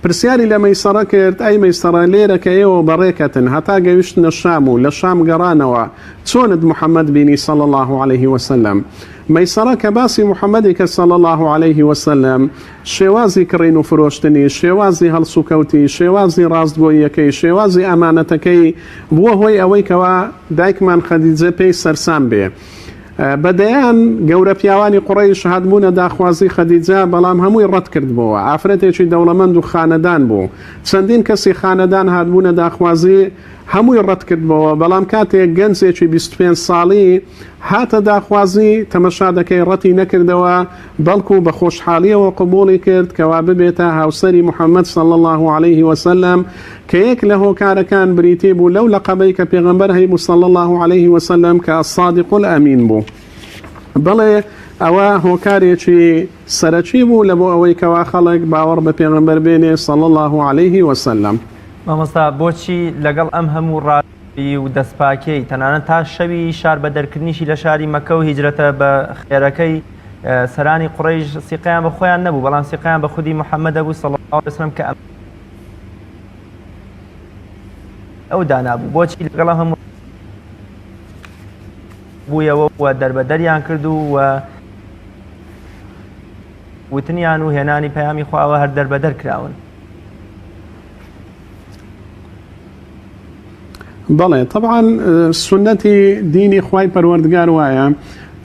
پرسیاری لە مەیسەرە کرد ئەی مەیسەرە لێرە کە ئێوە بەڕێکەتن هەتا گەویشتنە شام و لە شام گەڕانەوە چۆنت محەممەد بینی صلی الله عليه وسلم. مەیسەرە کە باسی محەممەدی کە صلی الله عليه وسلم شێوازی کڕین و فرۆشتنی شێوازی هەڵسوکەوتی شێوازی ڕاستگۆیەکەی شێوازی ئەمانەتەکەی بووە هۆی ئەوەی کەوا دایکمان خەدیجە پێی سەرسام بێ. بەدەیان گەورە پیاوانی قوڕەیش هاتبوونە داخوازی خەدیجە بەڵام هەمووی ڕەت کردبەوە ئافرەتێکی دەوڵەمەند و خانەدان بوو چەندین کەسی خانەدان هاتبوونە داخوازی هەمووی ڕەت کردبەوە بەڵام کاتێک گەنجێکی 25 ساڵی هاتە داخوازی تەمەشا دەکەی ڕەتی نەکردەوە بەڵکو بە خۆشحاڵیەوە قبوڵی کرد کەوا ببێتە هاوسەری محەممەد صلی الله عليه وسلم کە یەک لە هۆکارەکان بریتی بوو لەو لەقەبەی کە پێغەمبەر هەیبوو صلی الله عليه وسلم کە الصادق الأمين بوو. بەڵێ ئەوە هۆکارێکی سەرەکی بوو لە بۆ ئەوەی کەوا خەڵک باوەڕ بە پێغەمبەر بێنێ صلی الله عليه وسلم. مامۆستا بۆچی لەگەڵ ئەم هەموو ڕاستی و دەستپاکەی تەنانەت تا شەوی شار بە دەرکردنیشی لە شاری مەکە و هیجرەتە بە خێرەکەی سەرانی قوڕەیش سیقیان بە خۆیان نەبوو بەڵام سیقیان بە خودی محەممەد بوو صلی الله عليه وسلم کە ئەو دانابوو بۆچی لەگەڵ هەموو بوویەوە و دەربەدەریان کرد و وتنیان و هێنانی پەیامی خواوە هەر دەربەدەر کراون. بەڵێ طبعا سنەتی دینی خوای پەروەردگار وایە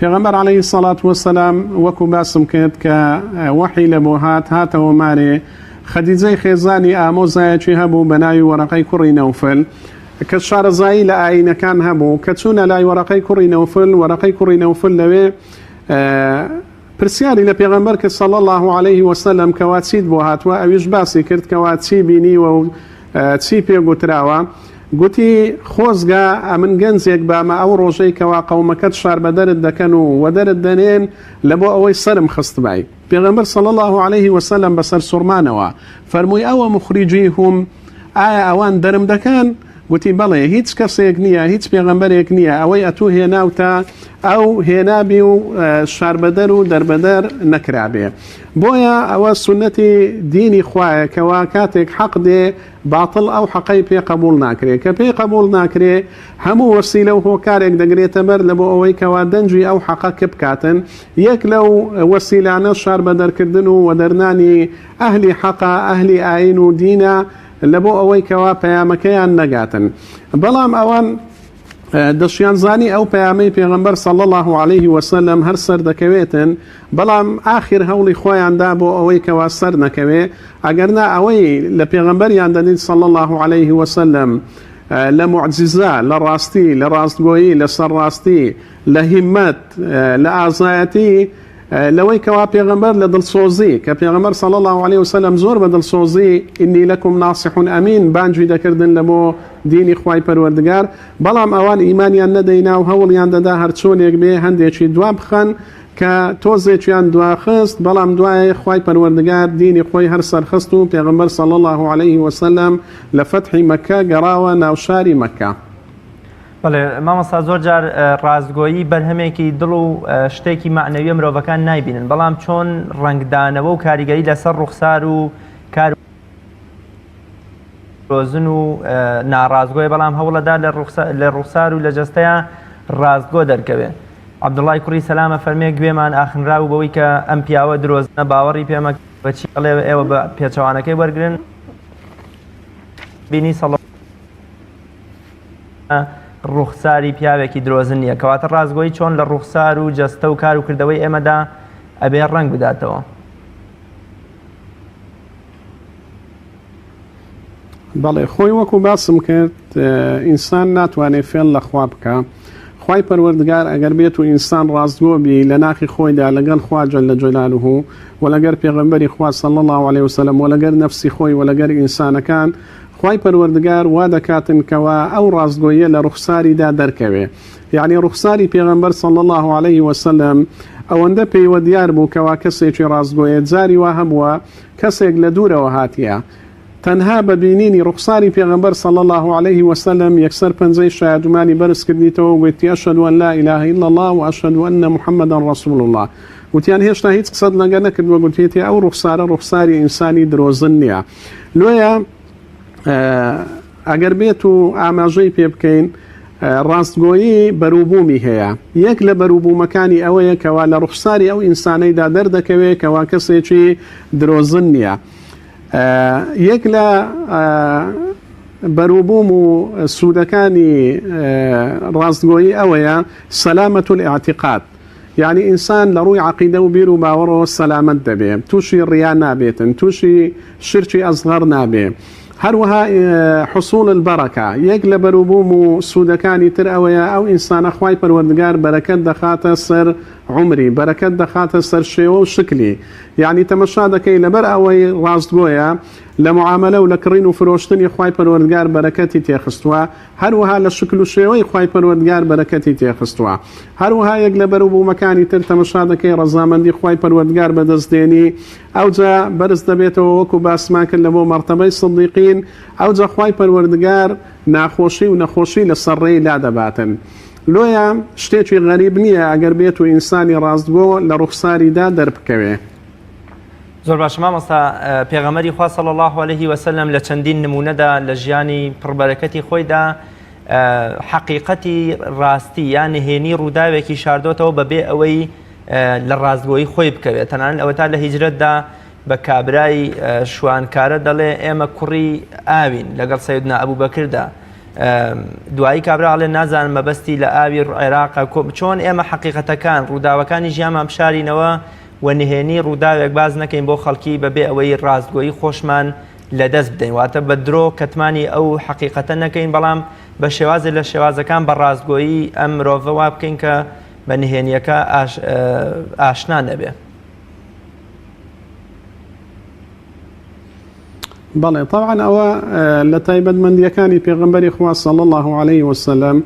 پێغەمبەر عليه الصلاة والسلام وەکو باسم کرد کە وحی لە بۆ هاتەوە مارێ خەدیجەی خێزانی ئامۆزایەکی هەبوو بە ناوی وەرەقەی کوڕی نەوفل کە شارەزایی لە ئاینەکان هەبوو کە چوونە لای وەرەقەی کوڕی نەوفل وەرەقەی کوڕی نەوفل لەوێ پرسیاری لە پێغەمبەر کە صلی الله عليه وسلم کەوا چیت بۆ هاتووە ئەویش باسی کرد کەوا چی بینیوە و چی پێگوتراوە گوتی خۆزگا ئەمن گەنجێک بامە ئەو ڕۆژەی کەوا قەومەکەت شار بە دەرت دەکەن و وەدەرت دەنێن لە بۆ ئەوەی سرم خستبای. پێغەمبەر صلی الله عليه وسلم بەسەر سوڕمانەوە فەرمووی ئەوە مخریجیهم ئایا ئەوان دەرم دەکەن؟ گوتی بەڵێ هیچ کەسێک نییە هیچ پێغەمبەرێک نییە ئەوەی ئەتوو هێناوتە ئەو هێنابی و شاربەدەر و دەربەدەر نەکرابێ. بۆیە ئەوە سنەتی دینی خوایە کەوا کاتێک حەق دێ باتڵ ئەو حەقەی پێ قبول ناکرێت کە پێی قبول ناکرێ هەموو وەسیلە و هۆکارێک دەگرێتە بەر لە بۆ ئەوەی کەوا دەنجی ئەو حەقە کە بکاتن. یەک لەو وەسیلانە شاربەدەرکردن و وەدەرنانی ئەهلی حەقا ئەهلی ئاین و دینە لە بۆ ئەوەی کەوا پەیامەکەیان نەگاتن. بەڵام ئەوان دەشیان زانی ئەو پەیامەی پێغەمبەر صلی الله عليه وسلم هەر سەر دەکەوێتن، بەڵام ئاخر هەوڵی خۆیاندا بۆ ئەوەی کەوا سەر نەکەوێ. ئەگەرنا ئەوەی لە پێغەمبەریان دەدین صلی الله عليه وسلم لە معجزە، لە ڕاستی، لە ڕاستگۆیی، لە سەرڕاستی، لە هیممەت، لە ئازایەتی، لەوەی کەوا پێغەمبەر لە دڵسۆزی کە پێغەمبەر صلی الله عليه وسلم زۆر بە دڵسۆزی ئینی لەکم ناصح ئەمین بانگی دەکردن لە بۆ دینی خوای پەروەردگار، بەڵام ئەوان ئیمانیان نەدەینا و هەوڵیان دەدا هەر چۆنێک بێ هەندێکی دوا بخەن کە تۆزێکیان دواخست، بەڵام دوای خوای پەروەردگار دینی خۆی هەر سەرخست و پێغەمبەر صلی الله عليه وسلم لە فەتحی مەککە گەڕاوە ناوشاری مەککە. بەڵێ مامۆستا زۆر جار ڕازگۆیی بەرهەمێکی دڵ و شتێکی معنەویە مرۆڤەکان نایبینن، بەڵام چۆن ڕنگدانەوە و کاریگەری لەسەر ڕوخسار و کار ڕۆزن و ناڕازگۆی بەڵام هەوڵەدا لە ڕوخسار و لە جەستەیە ڕازگۆ دەرکەوێ. عەبدوڵڵای کوڕی سەلامە فەرمێ گوێمان ئاخنراو بەوەی کە ئەم پیاوە درۆزنە باوەڕی پێمە بەچی ئەڵێ ئێوە بە پێچەوانەکەی وەرگرن بینی سەڵ ڕوخساری پیاوێکی درۆزن نییە، کەواتە ڕازگۆی چۆن لە ڕوخسار و جەستە و کار و کردەوەی ئێمەدا ئەبێ ڕەنگ بداتەوە. بەڵێ خۆی وەکو باسم کرد ئینسان ناتوانێت فێڵ لە خوا بکە. خوای پەروەردگار ئەگەر بێت و ئینسان ڕاستگۆ بی لە ناخی خۆیدا لەگەڵ خوا جەل جەلالوه و لەگەر پێغەمبەری خوا صلی الله عليه وسلم و لەگەر نەفسی خۆی و لەگەر ئینسانەکان، خوای پەروەردگار وا دەکاتن کەوا ئەو ڕاستگۆیە لە ڕوخساریدا دەرکەوێ. یعنی ڕوخساری پێغەمبەر صلی الله عليه وسلم ئەوەندە پێیوە دیار بوو کەوا کەسێکی ڕاستگۆیە جاری وا هەبووە کەسێک لە دوورەوە هاتیە، تەنها بەبینینی ڕوخساری پێغەمبەر صلی الله عليه وسلم یەکسەر پەنجەی شایەتمانی بەرز کردیتەوە و گوتی ئەشهد ئەن لا إله إلا الله و ئەشهد ئەن محەممەدا ڕەسوول الله. وتیان هێشتا هیچ قسەت لەگە نەکردووە، گوتێتی ئەو ڕوخسارە ڕوخساری ئینسانی درۆزن نییە. لۆیە ئەگەر بێت و ئاماژەی پێ بکەین ڕاستگۆیی بەرووبوومی هەیە. یەک لە بەرووبوومەکانی ئەوەیە کەوا لە ڕوخساری ئەو ئینسانەیدا دەردەکەوێت کەوا کەسێکی درۆزن نییە. یەک لە بەرووبووم و سوودەکانی ڕاستگۆیی ئەوەیە سەلامەت الاعتقاد، یعنی ئینسان لە ڕووی عەقیدە و بیر و باوەڕەوە سەلامەت دەبێت، تووشی ڕیا نابێتن، تووشی شرکی ئەزغەر نابێت. هەروەها حصول البەرەکە یەک لە بەرووبووم و سوودەکانی تر ئەوەیە ئەو ئینسانە خوای پەروەردگار بەرەکەت دەخاتە سەر عمری، بەرەکەت دەخاتە سەر شێوە و شکلی. یعنی تەمەشا دەکەی لەبەر ئەوەی ڕاستگۆیە لە معاملە و لە کڕین و فرۆشتنی خوای پەروەردگار بەرەکەتی تێخستووە، هەروەها لە شکل و شێوەی خوای پەروەردگار بەرەکەتی تێخستووە. هەروەها یەک لە بەرووبوومەکانی تر تەمەشا دەکەی ڕەزامەندی خوای پەروەردگار بەدەستدێنی، ئەوجا بەرز دەبێتەوە وەکو باسمان کرد لە بۆ مەرتەبەی سڵدیقین، ئەوجا خوای پەروەردگار ناخۆشی و نەخۆشی لە سەرڕێی لا دەباتن. لۆیە شتێکی غەریب نییە ئەگەر بێت و ئینسانی ڕاستگۆ لە ڕوخساریدا دەربکەوێ. زۆر باش مامۆستا پێغەمبەری خوا صلی الله عليه وسلم لە چەندین نمونەدا لە ژیانی پڕبەرەکەتی خۆیدا حەقیقەتی ڕاستی یان نهێنی ڕووداوێکی شاردۆتەوە بەبێ ئەوەی لە ڕاستگۆیی خۆی بکەوێت. تەنانەت ئەوە تا لە هیجرەتدا بە کابرای شوانکارە دەڵێ ئێمە کوڕی ئاوین لەگەڵ سەیدنا ئەبوبەکردا. دوایی کابراڵێ نازانم مەبەستی لە ئاوی عێراقە چۆن ئێمە حەقیقەتەکان ڕووداوەکانی ژیانمان بشارینەوە و نهێنی ڕووداوێک باز نەکەین بۆ خەڵکی بەبێ ئەوەی ڕاستگۆیی خۆشمان لەدەست بدەین، واتە بە درۆ کەتمانی ئەو حەقیقەتە نەکەین، بەڵام بە شێوازە لە شێوازەکان بە ڕاستگۆیی ئەم مرۆڤە وا بکەین کە بە نهێنیەکە ئاشنا نەبێ. بەڵێ طبعا ئەوە لە تایبەتمەندیەکانی پێغەمبەری خوا صلی الله عليه وسلم،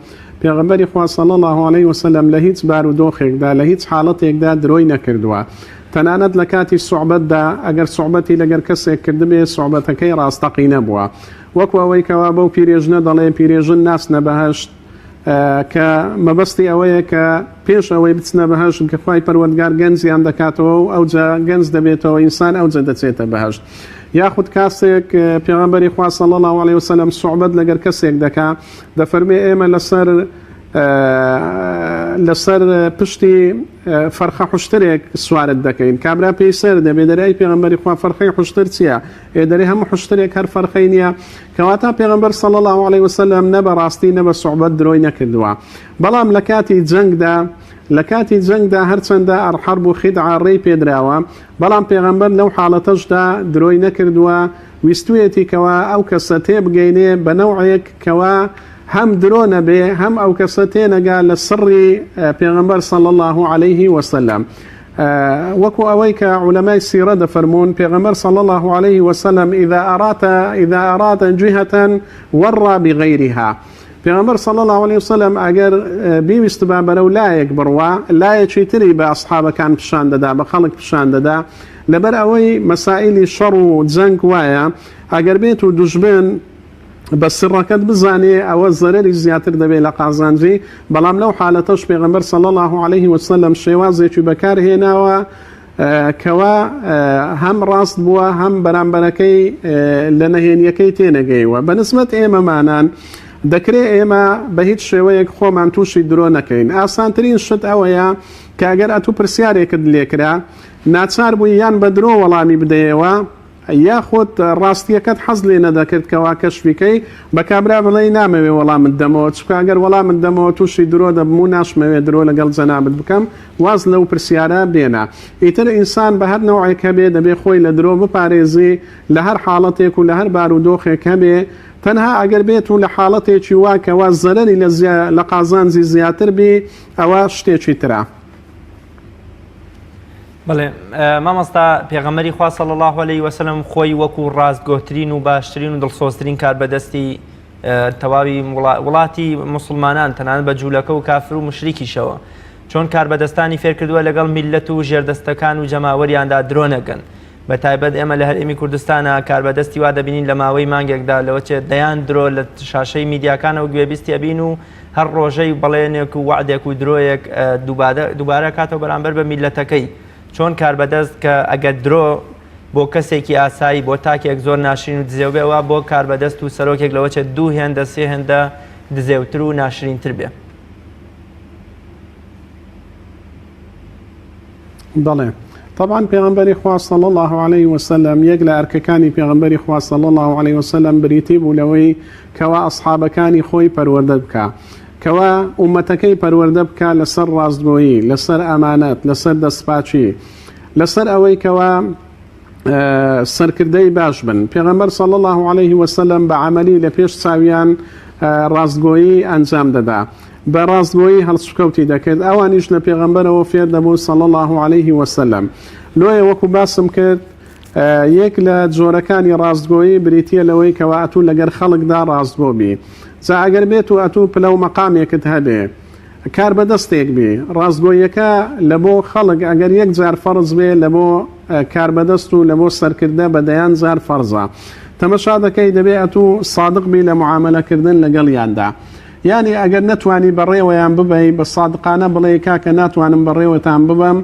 پێغەمبەری خوا صلی الله عليه وسلم لە هیچ بارودۆخێکدا لە هیچ حاڵەتێکدا درۆی نەکردووە. تەنانەت لە کاتی سوعبەتدا ئەگەر سوعبەتی لەگەر کەسێک کردبێ سوعبەتەکەی ڕاستەقینە بووە، وەکو ئەوەی کەوا بەو پیرێژنە دەڵێ پیرێژن ناسنە بەهەشت کە مەبەستی ئەوەیە کە پێش ئەوەی بچنە بەهەشت کە خوای پەروەردگار گەنجیان دەکاتەوە و ئەوجا گەنج دەبێتەوە ئینسان ئەوجا دەچێتە بەهەشت. یاخود کاسێک پێغەمبەری خوا صلی الله علیه وسلم سوحبەت لەگەر کەسێک دەکا دەفەرمێ ئێمە لەسەر پشتی فەرخە حوشترێک سوارت دەکەین کابرا پێی سەر دەبێ دەرای پێغەمبەری خوا فەرخەی حوشتر چییە؟ ئێدەری هەموو حوشترێک هەر فەرخەی نییە کەواتە پێغەمبەر صلی الله علیه وسلم نە بەڕاستی نە بە سوحبەت درۆی نەکردووە. بەڵام لە کاتی جەنگدا هەرچەندە ئەرحەرب و خیدعا ڕێی پێدراوە بەڵام پێغەمبەر لەو حاڵەتەشدا درۆی نەکردووە ویستویەتی کەوا ئەو کەسە تێبگەینێ بە نەوعێک کەوا هەم درۆ نەبێ هەم ئەو کەسە تێنەگا لە سڕی پێغەمبەر صلی الله عليه وسلم. وەکو ئەوەی کە عولەمای سیرە دەفەرمون پێغەمبەر صلی الله عليه وسلم إذا أراد جهة ورى بغيرها. پێغەمبەر صلی الله عليه وسلم ئەگەر بیویست با بەرەو لایەک بڕوا لایەکی تری بە ئەسحابەکان پیشان دەدا بە خەڵک پیشان دەدا لەبەر ئەوەی مەسائلی شەڕ و جەنگ وایە ئەگەر بێت و دوژبن بە سڕەکەت بزانێ ئەوە زەرەری زیاتر دەبێت لە قازانجی بەڵام لەو حالەتەش پێغەمبەر صلی الله عليه وسلم شێوازێکی بەکارهێناوە کەوا هەم ڕاست بووە هەم بەرامبەرەکەی لە نەهێنیەکەی تێنەگەیوە. بەنسبەت ئێمەمانان دەکرێت ئێمە بە هیچ شێوەیەک خۆمان تووشی درۆ نەکەین. ئاسانترین شت ئەوەیە کە ئەگەر ئەتوو پرسیارێکت لێکرا ناچار بووی یان بە درۆ وەڵامی بدەیەوە یاخود ڕاستیەکەت حەز لێ نەدەکرد کەوا کەشفیکەی بە کابرا بڵێ نامەوێ وەڵامت دەمەوە چکە ئەگەر وەڵامت دەمەوە تووشی درۆ دەبم و ناشمەوێ درۆ لەگەڵ جەنابەت بکەم واز لەو پرسیارە بێنە. ئیتر ئینسان بە هەر نەوعێک هەبێ دەبێ خۆی لە درۆ بپارێزی لە هەر حاڵەتێک و لە هەر بارودۆخێک هەبێ تەنها ئەگەر بێت و لە حاڵەتێکی واکەوە زەرەری لە قازانجی زیاتر بێ ئەوە شتێکی ترە. بەڵێ مامۆستا پێغەمبەری خوا صلی الله عليه وسلم خۆی وەکو ڕاستگۆترین و باشترین و دڵسۆزترین کار بەدەستی تەواوی وڵاتی مسلمانان تەنانەت بە جوولەکە و کافر و مشریکیشەوە چۆن کار بەدەستانی فێر کردووە لەگەڵ میلەت و ژێردەستەکان و جەماوەریاندا درۆ نەکەن. بە تایبەت ئێمە لە هەرێمی کوردستانە کار بەدەستی وا دەبینین لە ماوەی مانگێکدا لەوەچێت دەیان درۆ لە شاشەی میدیاکانەوە گوێبیستی ئەبین و هەر ڕۆژەی بەڵێنێک و وعدێک و درۆیەک دووبارە کاتەوە بەرامبەر بە میلەتەکەی چۆن کار بەدەست کە ئەگەر درۆ بۆ کەسێکی ئاسایی بۆ تاکێک زۆر ناشرین و دزێوبێەوە بۆ کار بەدەست و سەرۆکێک لەوەچێت 2 هێندە 3 هێندە دزێوتر و ناشرینتر بێ. بەڵێ طبعا پێغەمبەری خوا صلی الله عليه وسلم یەک لە ئەرکەکانی پێغەمبەری خوا صلی الله عليه وسلم بریتی بوو لەوەی کەوا ئەسحابەکانی خۆی پەروەردە بکە کەوا ئومەتەکەی پەروەردە بکە لەسەر ڕاستگۆیی لەسەر ئەمانەت لەسەر دەستپاچی لەسەر ئەوەی کەوا سەرکردەی باش بن. پێغەمبەر صلی الله عليه وسلم بە عەمەلی لە پێش چاویان ڕاستگۆیی ئەنجام دەدا بە ڕاستگۆیی هەڵسوکەوتی دەکرد ئەوانیش لە پێغەمبەرەوە فێر دەبوو صلی الله عليه وسلم. لۆیە وەکو باسم کرد یەک لە جۆرەکانی ڕاستگۆیی بریتیە لەوەی کەوا ئەتوو لەگەر خەڵکدا ڕاستگۆ بی جا ئەگەر بێت و ئەتوو پلە و مەقامێکت هەبێ کار بەدەستێک بێ ڕاستگۆیەکە لە بۆ خەڵک ئەگەر یەک جار فەرز بێ لە بۆ کار بەدەست و لە بۆ سەرکردە بەدەیان جار فەرزە تەمەشا دەکەی دەبێ ئەتوو صادق بی لە معاملەکردن لەگەڵیاندا. یعنی ئەگەر نەتوانی بەڕێوەیان ببەی بە صادقانە بڵێ کاکە ناتوانم بەڕێوەتان ببەم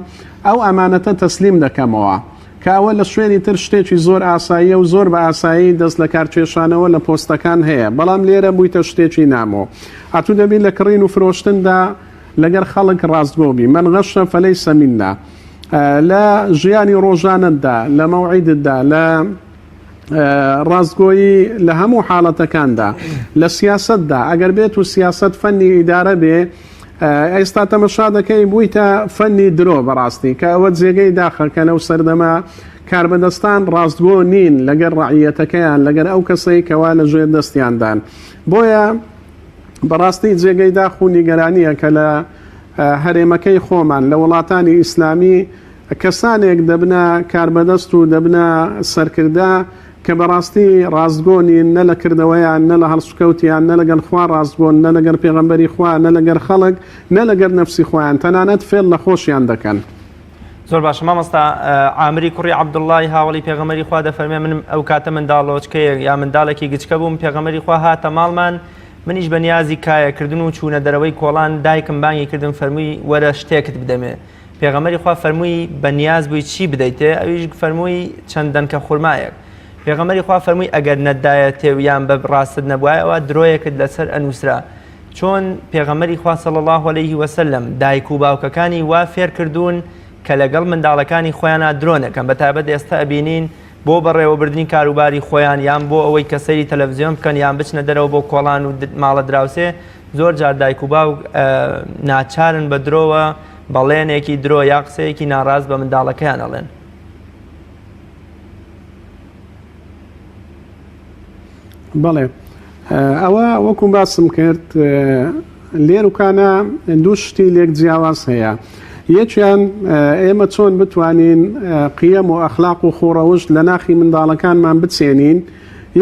ئەو ئەمانەتە تەسلیم دەکەمەوە کاوە لە شوێنی تر شتێکی زۆر ئاساییە و زۆر بە ئاسایی دەست لە کارچێشانەوە لە پۆستەکان هەیە بەڵام لێرە بوویتە شتێکی نامۆ ئەتوو دەبێت لە کڕین و فرۆشتندا لەگەر خەڵک ڕاستگۆبی من غەشە فەلەیسە مینە لە ژیانی ڕۆژانتدا لە مەوعیدتدا لە ڕاستگۆیی لە هەموو حاڵەتەکاندا لە سیاسەتدا ئەگەر بێت و سیاست فەنی ئیدارە بێ ئێستا تەمەشا دەکەی بوویتە فەنی درۆ بەڕاستی کە ئەوە جێگەی داخەکە لەو سەردەما کاربەدەستان ڕاستگۆ نین لەگەر ڕعیەتەکەیان لەگەر ئەو کەسەی کەوا لە ژێر دەستیاندان. بۆیە بەڕاستی جێگەی داخ و نیگەرانیە کە لە هەرێمەکەی خۆمان لە وڵاتانی ئیسلامی کەسانێک دەبنە کاربەدەست و دەبنە سەرکردە کە بەڕاستی ڕاستگۆنین نە لە کردەوەیان نە لە هەڵسوکەوتیان نە لەگەڵ خوا ڕاستگۆن نە لەگەر پێغەمبەری خوا نە لەگەر خەڵک نە لەگەر نەفسی خۆیان تەنانەت فێڵ لە خۆشیان دەکەن. زۆر باشە مامۆستا عامری کوڕی عەبدوڵڵای هاوڵی پێغەمبەری خوا دەفەرمێ من ئەو کاتە منداڵۆچکەیەک یا منداڵێکی گچکە بووم پێغەمبەری خوا هاتە ماڵمان منیش بە نیازی کایەکردن و چوونە دەرەوەی کۆڵان دایکم بانگی کردم فەرمووی وەرە شتێکت بدەمێ پێغەمبەری خوا فەرمووی بە نیاز بووی چی بدەیتێ ئەویش فەرمووی چەند دەنکە خورمایەک پێغەمبەری خوا فەرمووی ئەگەر نەتدایە تێویان بە ڕاستت نەبووایە ئەوە درۆیەکت لەسەر ئەنووسرا چۆن پێغەمبەری خوا صلی الله علیه وسلم دایک و باوکەکانی وا فێر کردوون کە لەگەڵ منداڵەکانی خۆیانە درۆنەکەن بەتایبەت ئێستا ئەبینین بۆ بەڕێوەبردننی کاروباری خۆیان یان بۆ ئەوەی کە سەیری تەلەڤیزیۆن بکەن یان بچنە دەرەوە بۆ کۆڵان و ماڵە دراوسێ زۆر جار دایک و باوک ناچارن بە درۆوە بەڵێنێکی درۆ یا قسەیەکی ناڕاست بە منداڵەکەیان ئەڵێن. بەڵێ ئەوە وەکو باسم کرد لێرکانە دوو شتی لێک جیاواز هەیە یەکیان ئێمە چۆن بتوانین قیەم و ئەخلاق و خۆڕەوشت لە ناخی منداڵەکانمان بچێنین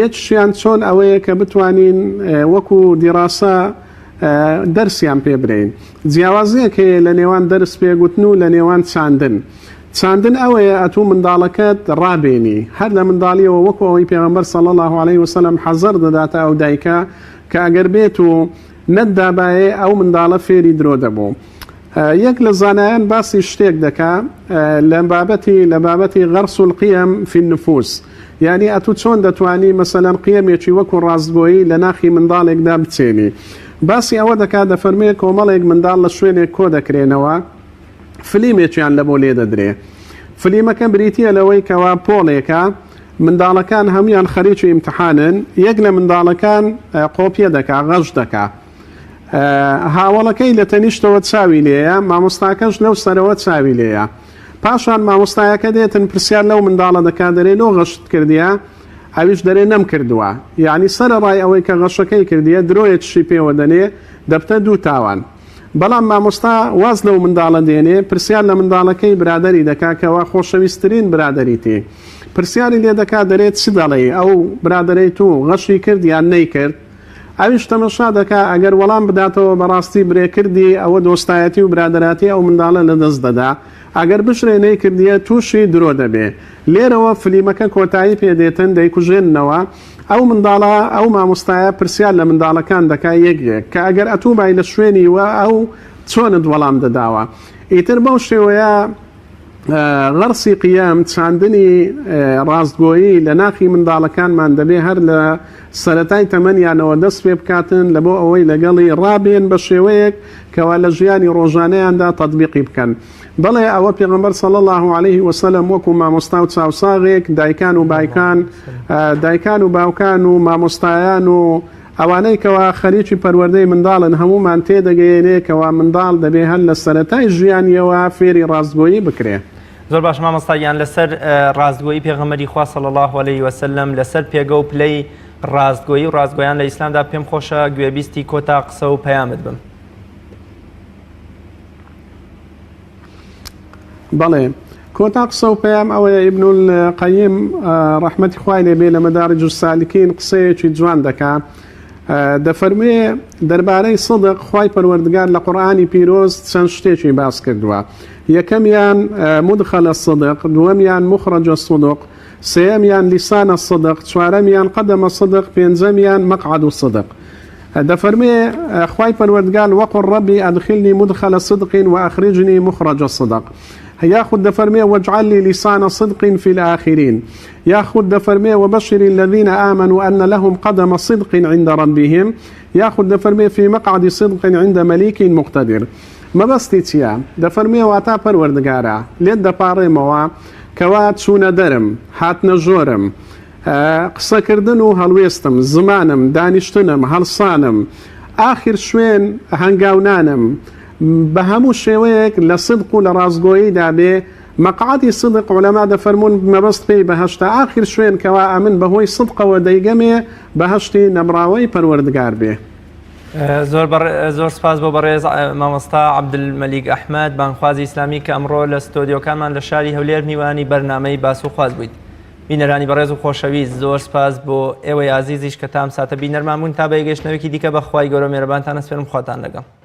یەکشیان چۆن ئەوەیە کە بتوانین وەکو دیڕاسە دەرسیان پێ برین جیاوازەیەک هەیە لە نێوان دەرس پێگوتن و لە نێوان چاندن ئەوەیە ئەتوو منداڵەکەت ڕابێنی هەر لە منداڵیەوە وەکو ئەوەی پێغەمبەر صلی الله علیه وسلم حەزەر دەداتە ئەو دایکە کە ئەگەر بێت و نەتدابایێ ئەو منداڵە فێری درۆ دەبوو. یەک لە زانایان باسی شتێک دەکا لە بابەتی غەرس القیەم فی النفوس یعنی ئەتوو چۆن دەتوانی مەسەلەن قیەمێکی وەکو ڕاستگۆیی لە ناخی منداڵێکدا بچێنی باسی ئەوە دەکات دەفەرمێ کۆمەڵێک منداڵ لە شوێنێک کۆ دەکرێنەوە فلیمێکیان لە بۆ لێ دەدرێ فلیمەکە بریتە لەوەی کەوا پۆڵێکە منداڵەکان هەمویان خەریکی ئیمتحانن یەک لە منداڵەکان قۆپیە دەکا غەش دەکا هاوڵەکەی لە تەنیشتەوە چاوی لێیە مامۆستاکەش لەو سەرەوە چاوی لێیە پاشان مامۆستایەکە دێتن پرسیار لەو منداڵە دەکا دەرێ لۆ غەشت کردیە ئەویش دەرێ نەم کردووە یعنی سەرڕای ئەوەی کە غەشەکەی کردیە درۆیەکشی پێوە دەنێ دەبتە دوو تاوان بەڵام مامۆستا واز لەو منداڵە دێنێ پرسیار لە منداڵەکەی برادری دەکا کەوا خۆشەویستترین برادریتی پرسیاری لێ دەکا دەرێت چ دەڵێ ئەو برادەرەی تو غەشی کرد یان نەیکرد ئەویش تەمەشا دەکا ئەگەر وەڵام بداتەوە بەڕاستی برێکردی ئەوە دۆستایەتی و برادراتی ئەو منداڵە لەدەست دەدا ئەگەر بشرێ نەیکردیە تووشی درۆ دەبێ لێرەوە فلیمەکە کۆتایی پێدێتن دەیکوژێننەوە ئەو منداڵە ئەو مامۆستایە پرسیار لە منداڵەکان دەکا یەکێک کە ئەگەر ئەتووبای لە شوێنی وە ئەو چۆنت وەڵام دەداوە ئیتر بەو شێوەیە غەرسی قیەم چاندنی ڕاستگۆیی لە ناخی منداڵەکانمان دەبێ هەر لە سەرەتای تەمەنیانەوە دەست پێ بکاتن لە بۆ ئەوەی لەگەڵی ڕابێن بە شێوەیەک کەوا لە ژیانی ڕۆژانەیاندا تەطبیقی بکەن بەڵێ ئەوە پێغەمبەر صلی الله علیه وسلم وەکو مامۆستا و چاوساغێک دایکان و باوکان و مامۆستایان و ئەوانەی کەوا خەریکی پەروەردەی منداڵن هەمومان تێدەگەیەنێ کەوا منداڵ دەبێ هەر لە سەرەتای ژیانیەوە فێری ڕاستگۆیی بکرێ. زۆر باش مامۆستایان لەسەر ڕاستگۆیی پێغەمبەری خوا صلی الله علیه وسلم لەسەر پێگە و پلەی ڕاستگۆیی و ڕاستگۆیان لە ئیسلامدا پێم خۆشە گوێبیستی کۆتا قسە و پەیامت بم. بەڵێ کۆتا قسە و پەیام ئەوەیە ئیبن القەیم ڕەحمەتی خوای لێبێ لە مەدارج السالکین قسەیەکی جوان دەکا دەفەرموێ دەربارەی سەدق خوای پەروەردگار لە قورئانی پیرۆز چەند شتێکی باس کردووە یەکەمیان مدخل الصدق دووەمیان مخرج الصدق سێەمیان لیسان الصدق چوارەمیان قەدەم الصدق پێنجەمیان مەقعد الصدق دەفەرمێ خوای پەروەردگار وەقل ڕەبی ئەدخلنی مدخل صدق وأخرجني مخرج الصدق ياخذ دفرمي واجعل لي لسان صدق في الآخرين ياخذ دفرمي وبشر الذين آمنوا أن لهم قدم صدق عند ربهم ياخذ دفرمي في مقعد صدق عند مليك مقتدر ما بستيتيا دفرمي واتا پروردگارا لید دپاره موا كوات شون درم هاتنا جورم قصة كردن و هلويستم زمانم دانشتنم هلصانم آخر شوين هنگاونانم بە هەموو شێوەیەک لە صدق و لە ڕاستگۆیی دابێ مەقعدی صدق علەما دەفەرمون مەبەست پێی بەهەشتا ئاخر شوێن کەوا ئەمن بەهۆی صدقەوە دەیگەمێ بەهەشتی نەبراوەی پەروەردگار بێ. زۆر سپاس بۆ بەڕێز مامۆستا عەبدولمەلیک ئەحمەد بانگخوازی ئیسلامی کە ئەمڕۆ لە ستۆدیۆکانمان لە شاری هەولێر میوانی بەرنامەی باس و خواز بوویت. بینەرانی بەڕێز و خۆشەویست زۆر سپاس بۆ ئێوەی عەزیزیش کە تام ساتە بینەرمان بوون تا بە یەکگەشتنەوەیەکی دیکە بەخوای گەورە مێرەبانتان ئەسپێرم خواتان لەگەڵ.